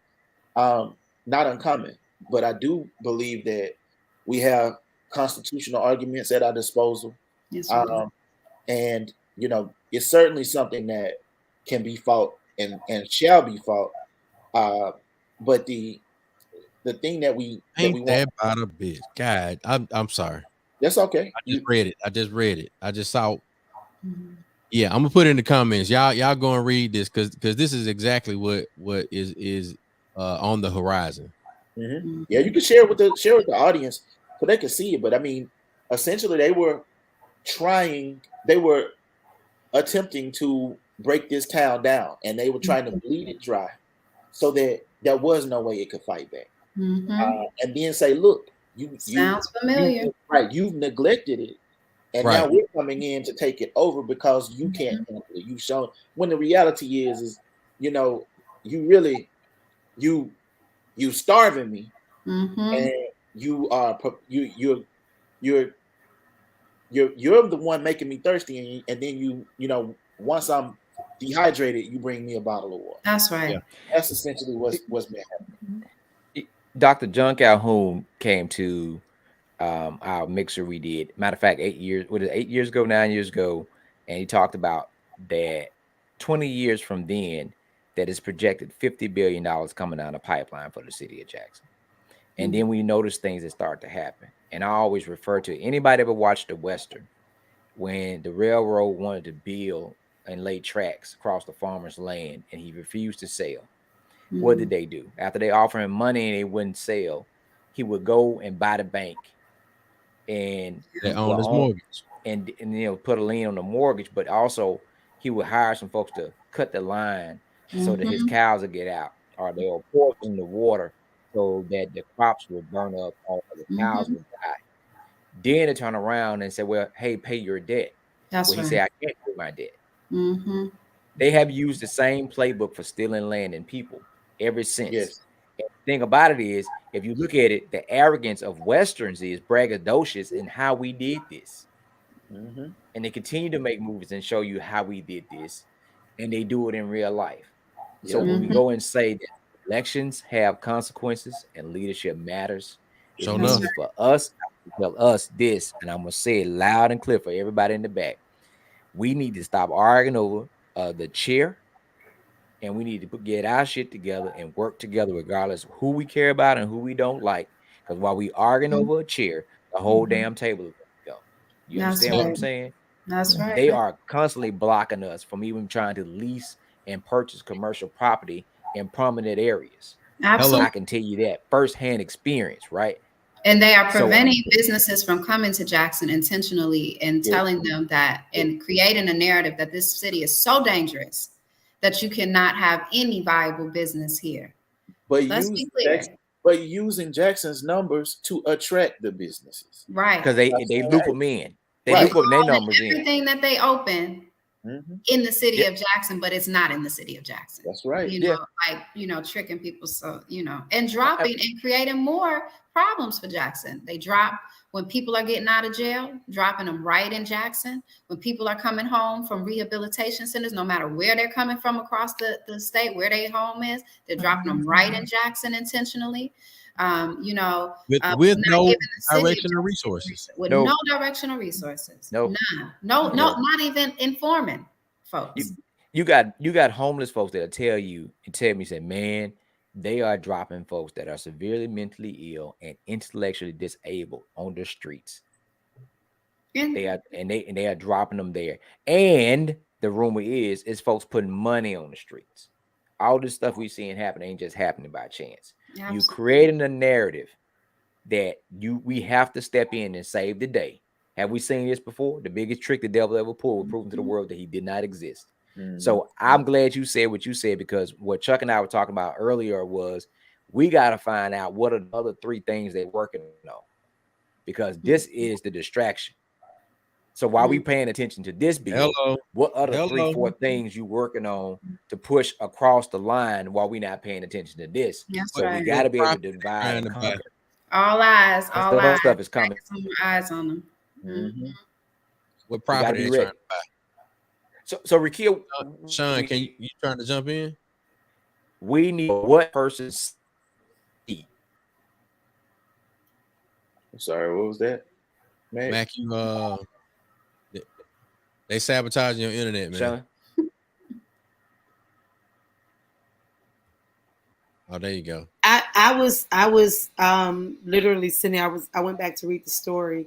[SPEAKER 5] not uncommon. But I do believe that we have constitutional arguments at our disposal.
[SPEAKER 6] Yes,
[SPEAKER 5] and it's certainly something that can be fought and shall be fought. But the thing that we
[SPEAKER 1] Ain't
[SPEAKER 5] want,
[SPEAKER 1] that about a bitch. God, I'm sorry.
[SPEAKER 5] That's okay.
[SPEAKER 1] I just read it. I just saw. Yeah, I'm gonna put it in the comments. Y'all go and read this because this is exactly what is on the horizon.
[SPEAKER 5] Yeah, you can share with the audience so they can see it. But I mean, essentially, they were attempting to break this town down, and they were trying to bleed it dry so that there was no way it could fight back. And then say, look,
[SPEAKER 6] sounds familiar.
[SPEAKER 5] You've neglected it, and now we're coming in to take it over because you can't handle it. You've shown, when the reality is you really you starving me, and you are you're the one making me thirsty, and then once I'm dehydrated, you bring me a bottle of water.
[SPEAKER 6] That's right.
[SPEAKER 5] Yeah. That's essentially what's been happening.
[SPEAKER 2] Dr. John Calhoun came to our mixer we did. Matter of fact, 8 years, 8 years ago, 9 years ago, and he talked about that 20 years from then, that is projected $50 billion coming down the pipeline for the city of Jackson. And then we notice things that start to happen. And I always refer to anybody ever watched the Western, when the railroad wanted to build and lay tracks across the farmer's land and he refused to sell. What did they do? After they offered him money and he wouldn't sell, he would go and buy the bank and
[SPEAKER 1] own his mortgage
[SPEAKER 2] and put a lien on the mortgage, but also he would hire some folks to cut the line so that his cows would get out, or they'll poison the water so that the crops would burn up or the cows would die. Then they turn around and say, well, hey, pay your debt. He said, I can't pay my debt. They have used the same playbook for stealing land and people ever since. Yes. And the thing about it is, if you look at it, the arrogance of Westerns is braggadocious in how we did this. And they continue to make movies and show you how we did this, and they do it in real life. So when we go and say that elections have consequences and leadership matters, it's easy for us to tell us this, and I'm going to say it loud and clear for everybody in the back. We need to stop arguing over the chair, and we need to get our shit together and work together regardless of who we care about and who we don't like. Because while we arguing over a chair, the whole damn table is going to go. You understand what I'm saying?
[SPEAKER 6] That's right.
[SPEAKER 2] They are constantly blocking us from even trying to lease and purchase commercial property in prominent areas.
[SPEAKER 6] Absolutely.
[SPEAKER 2] I can tell you that firsthand experience, right?
[SPEAKER 6] And they are
[SPEAKER 2] So,
[SPEAKER 6] preventing businesses from coming to Jackson intentionally and telling them that and creating a narrative that this city is so dangerous that you cannot have any viable business here.
[SPEAKER 5] But
[SPEAKER 6] Let's be clear.
[SPEAKER 5] using Jackson's numbers to attract the businesses.
[SPEAKER 6] Right.
[SPEAKER 2] because they loop them in. They loop up their numbers in.
[SPEAKER 6] Everything that they open in the city
[SPEAKER 2] Yep.
[SPEAKER 6] of Jackson, but it's not in the city of Jackson.
[SPEAKER 5] That's right.
[SPEAKER 6] You know, like, tricking people. So, and dropping and creating more problems for Jackson. They drop when people are getting out of jail, dropping them right in Jackson. When people are coming home from rehabilitation centers, no matter where they're coming from across the state, where their home is, they're dropping them right in Jackson intentionally.
[SPEAKER 1] With no directional resources.
[SPEAKER 6] With no directional resources.
[SPEAKER 2] No.
[SPEAKER 6] None. No, not even informing folks.
[SPEAKER 2] You got homeless folks that'll tell me, say, man, they are dropping folks that are severely mentally ill and intellectually disabled on the streets. They are dropping them there. And the rumor is folks putting money on the streets. All this stuff we seeing happen ain't just happening by chance. Absolutely. You creating a narrative that we have to step in and save the day. Have we seen this before? The biggest trick the devil ever pulled, proving to the world that he did not exist. So I'm glad you said what you said, because what Chuck and I were talking about earlier was we got to find out what are the other 3 things they're working on, because this is the distraction. So while we paying attention to this bill, what other 3, 4 things you working on to push across the line while we not paying attention to this?
[SPEAKER 6] That's
[SPEAKER 2] so
[SPEAKER 6] right.
[SPEAKER 2] we got to be able to divide and conquer.
[SPEAKER 6] All eyes, all eyes.
[SPEAKER 2] Stuff is coming.
[SPEAKER 6] Some eyes on them.
[SPEAKER 1] What property they trying to buy?
[SPEAKER 2] So Rakia,
[SPEAKER 1] Shon, can you trying to jump in?
[SPEAKER 2] We need what person's seat.
[SPEAKER 5] I'm sorry, what was that?
[SPEAKER 1] Mac, you they sabotaging your internet, man.
[SPEAKER 2] Shon?
[SPEAKER 1] Oh, there you go.
[SPEAKER 4] I was literally sitting there. I went back to read the story,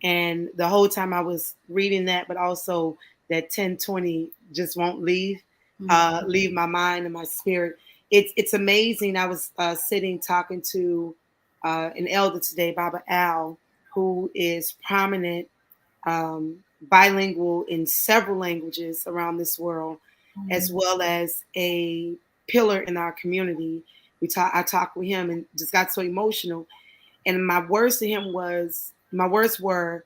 [SPEAKER 4] and the whole time I was reading that, but also that 1020 just won't leave my mind and my spirit. It's amazing. I was sitting talking to an elder today, Baba Al, who is prominent, bilingual in several languages around this world, as well as a pillar in our community. I talked with him and just got so emotional. And my words were,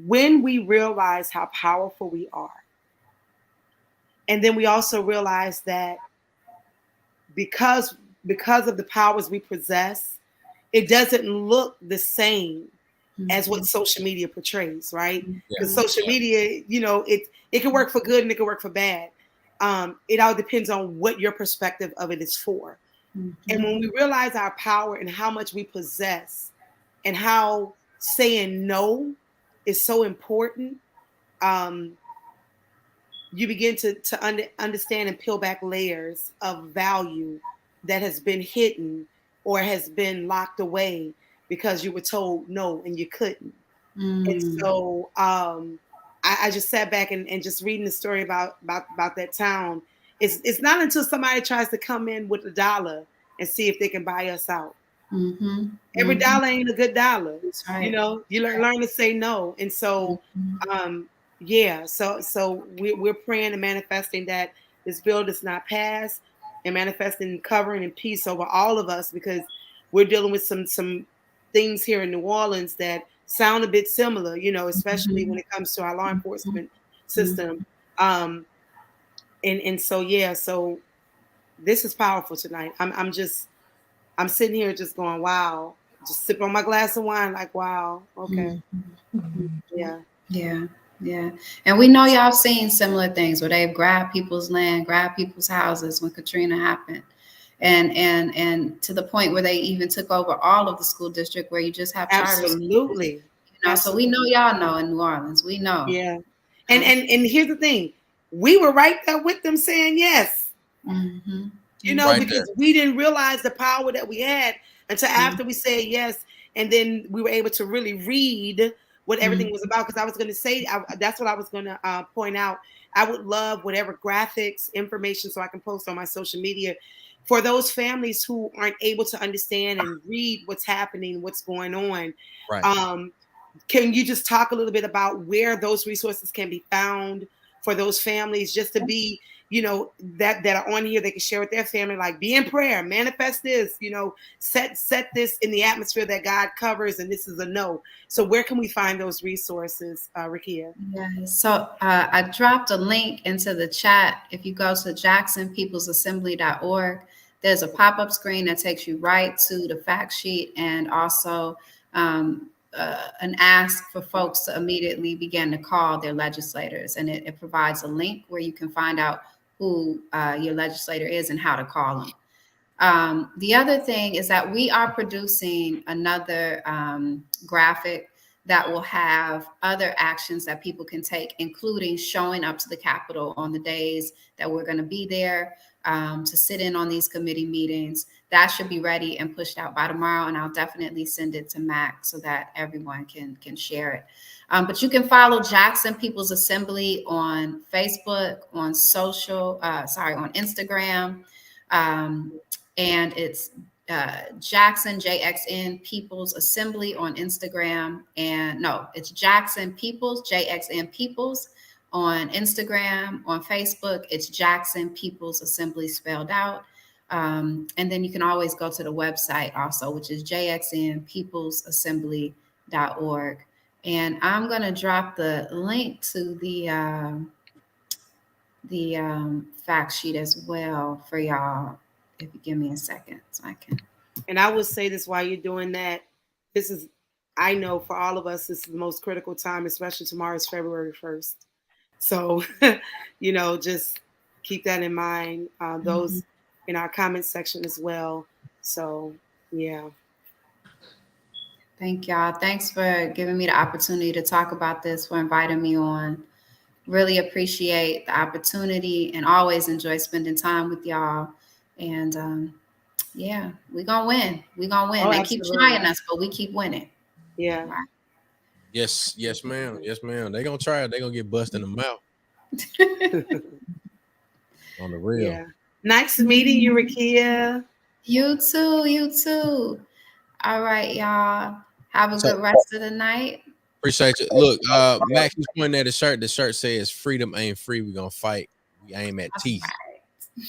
[SPEAKER 4] when we realize how powerful we are, and then we also realize that because of the powers we possess, it doesn't look the same as what social media portrays, right? Because social media, it can work for good and it can work for bad. It all depends on what your perspective of it is for. And when we realize our power and how much we possess and how saying no is so important, you begin to understand and peel back layers of value that has been hidden or has been locked away because you were told no and you couldn't. And so I just sat back and just reading the story about that town. It's not until somebody tries to come in with $1 and see if they can buy us out. Every dollar ain't a good dollar.
[SPEAKER 6] That's right.
[SPEAKER 4] You learn to say no. And so, so we're praying and manifesting that this bill does not pass, and manifesting covering and peace over all of us, because we're dealing with some things here in New Orleans that sound a bit similar, especially when it comes to our law enforcement system. So this is powerful tonight. I'm sitting here just going, wow, just sip on my glass of wine, like, wow, okay.
[SPEAKER 6] Yeah. And we know y'all seen similar things where they've grabbed people's land, grabbed people's houses when Katrina happened. And to the point where they even took over all of the school district, where you just have charters.
[SPEAKER 4] Absolutely.
[SPEAKER 6] So we know y'all know in New Orleans. We know.
[SPEAKER 4] Yeah. And here's the thing. We were right there with them saying yes.
[SPEAKER 1] Right
[SPEAKER 4] because
[SPEAKER 1] there.
[SPEAKER 4] we didn't realize the power that we had until after we said yes. And then we were able to really read what everything was about. Because I was going to say, that's what I was going to point out. I would love whatever graphics, information, so I can post on my social media. for those families who aren't able to understand and read what's happening, what's going on,
[SPEAKER 1] Right.
[SPEAKER 4] Can you just talk a little bit about where those resources can be found for those families, just to be, that are on here, they can share with their family, like, be in prayer, manifest this, set this in the atmosphere that God covers, and this is a no. So where can we find those resources, Rakia?
[SPEAKER 6] Yeah, so I dropped a link into the chat. If you go to jacksonpeoplesassembly.org, there's a pop-up screen that takes you right to the fact sheet, and also an ask for folks to immediately begin to call their legislators. And it provides a link where you can find out who your legislator is and how to call them. The other thing is that we are producing another graphic that will have other actions that people can take, including showing up to the Capitol on the days that we're going to be there to sit in on these committee meetings. That should be ready and pushed out by tomorrow, and I'll definitely send it to Mac so that everyone can share it. But you can follow Jackson People's Assembly on Facebook, on on Instagram, and it's Jackson JXN People's Assembly on Instagram, and no, it's Jackson People's JXN People's on Instagram. On Facebook, it's Jackson People's Assembly spelled out. And then you can always go to the website also, which is jxnpeoplesassembly.org. And I'm going to drop the link to the fact sheet as well for y'all. If you give me a second, so I can.
[SPEAKER 4] And I will say this while you're doing that. This is, I know for all of us, this is the most critical time, especially tomorrow is February 1st. So, just keep that in mind. Those in our comment section as well. So, yeah.
[SPEAKER 6] Thank y'all. Thanks for giving me the opportunity to talk about this, for inviting me on. Really appreciate the opportunity and always enjoy spending time with y'all. And yeah, we're going to win. We're going to win. They keep trying us, but we keep winning.
[SPEAKER 4] Yeah.
[SPEAKER 6] Right.
[SPEAKER 1] Yes, ma'am. Yes, ma'am. They're going to try it. They're going to get busted in the mouth. On the real.
[SPEAKER 4] Yeah. Nice meeting you, Rakia.
[SPEAKER 6] You too. All right, y'all. Have a good rest of the night.
[SPEAKER 1] Appreciate you. Look, Max is pointing at the shirt. The shirt says, "Freedom ain't free. We're going to fight. We aim at teeth."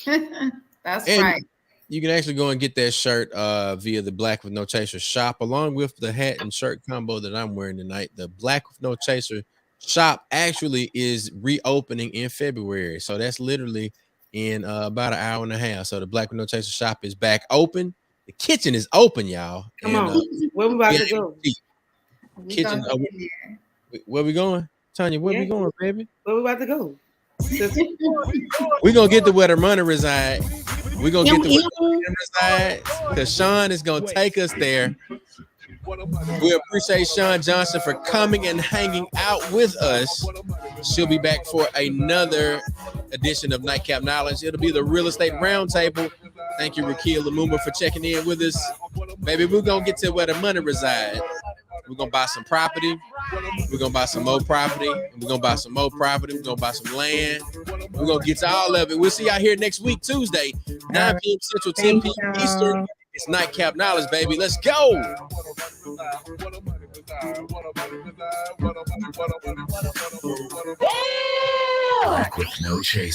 [SPEAKER 6] Right. That's
[SPEAKER 1] and
[SPEAKER 6] right.
[SPEAKER 1] You can actually go and get that shirt via the Black with No Chaser shop, along with the hat and shirt combo that I'm wearing tonight. The Black with No Chaser shop actually is reopening in February. So that's literally in about an hour and a half. So the Black with No Chaser shop is back open. The kitchen is open, y'all.
[SPEAKER 4] Come on. Where we about to go?
[SPEAKER 1] Kitchen. Where we going? Tanya, where we going, baby?
[SPEAKER 4] Where we about to go?
[SPEAKER 1] We're going to get to where the money reside. We're going to get to where the money reside because Shon is going to take us there. We appreciate Shon Johnson for coming and hanging out with us. She'll be back for another edition of Nightcap Knowledge. It'll be the Real Estate Roundtable. Thank you, Rakia Lumumba, for checking in with us. Baby, we're going to get to where the money resides. We're going to buy some property. We're going to buy some more property. We're going to buy some more property. We're going to buy some land. We're going to get to all of it. We'll see y'all here next week, Tuesday, 9 p.m. Central, 10 p.m. Eastern. It's Nightcap Knowledge, baby. Let's go. Black with no chaser.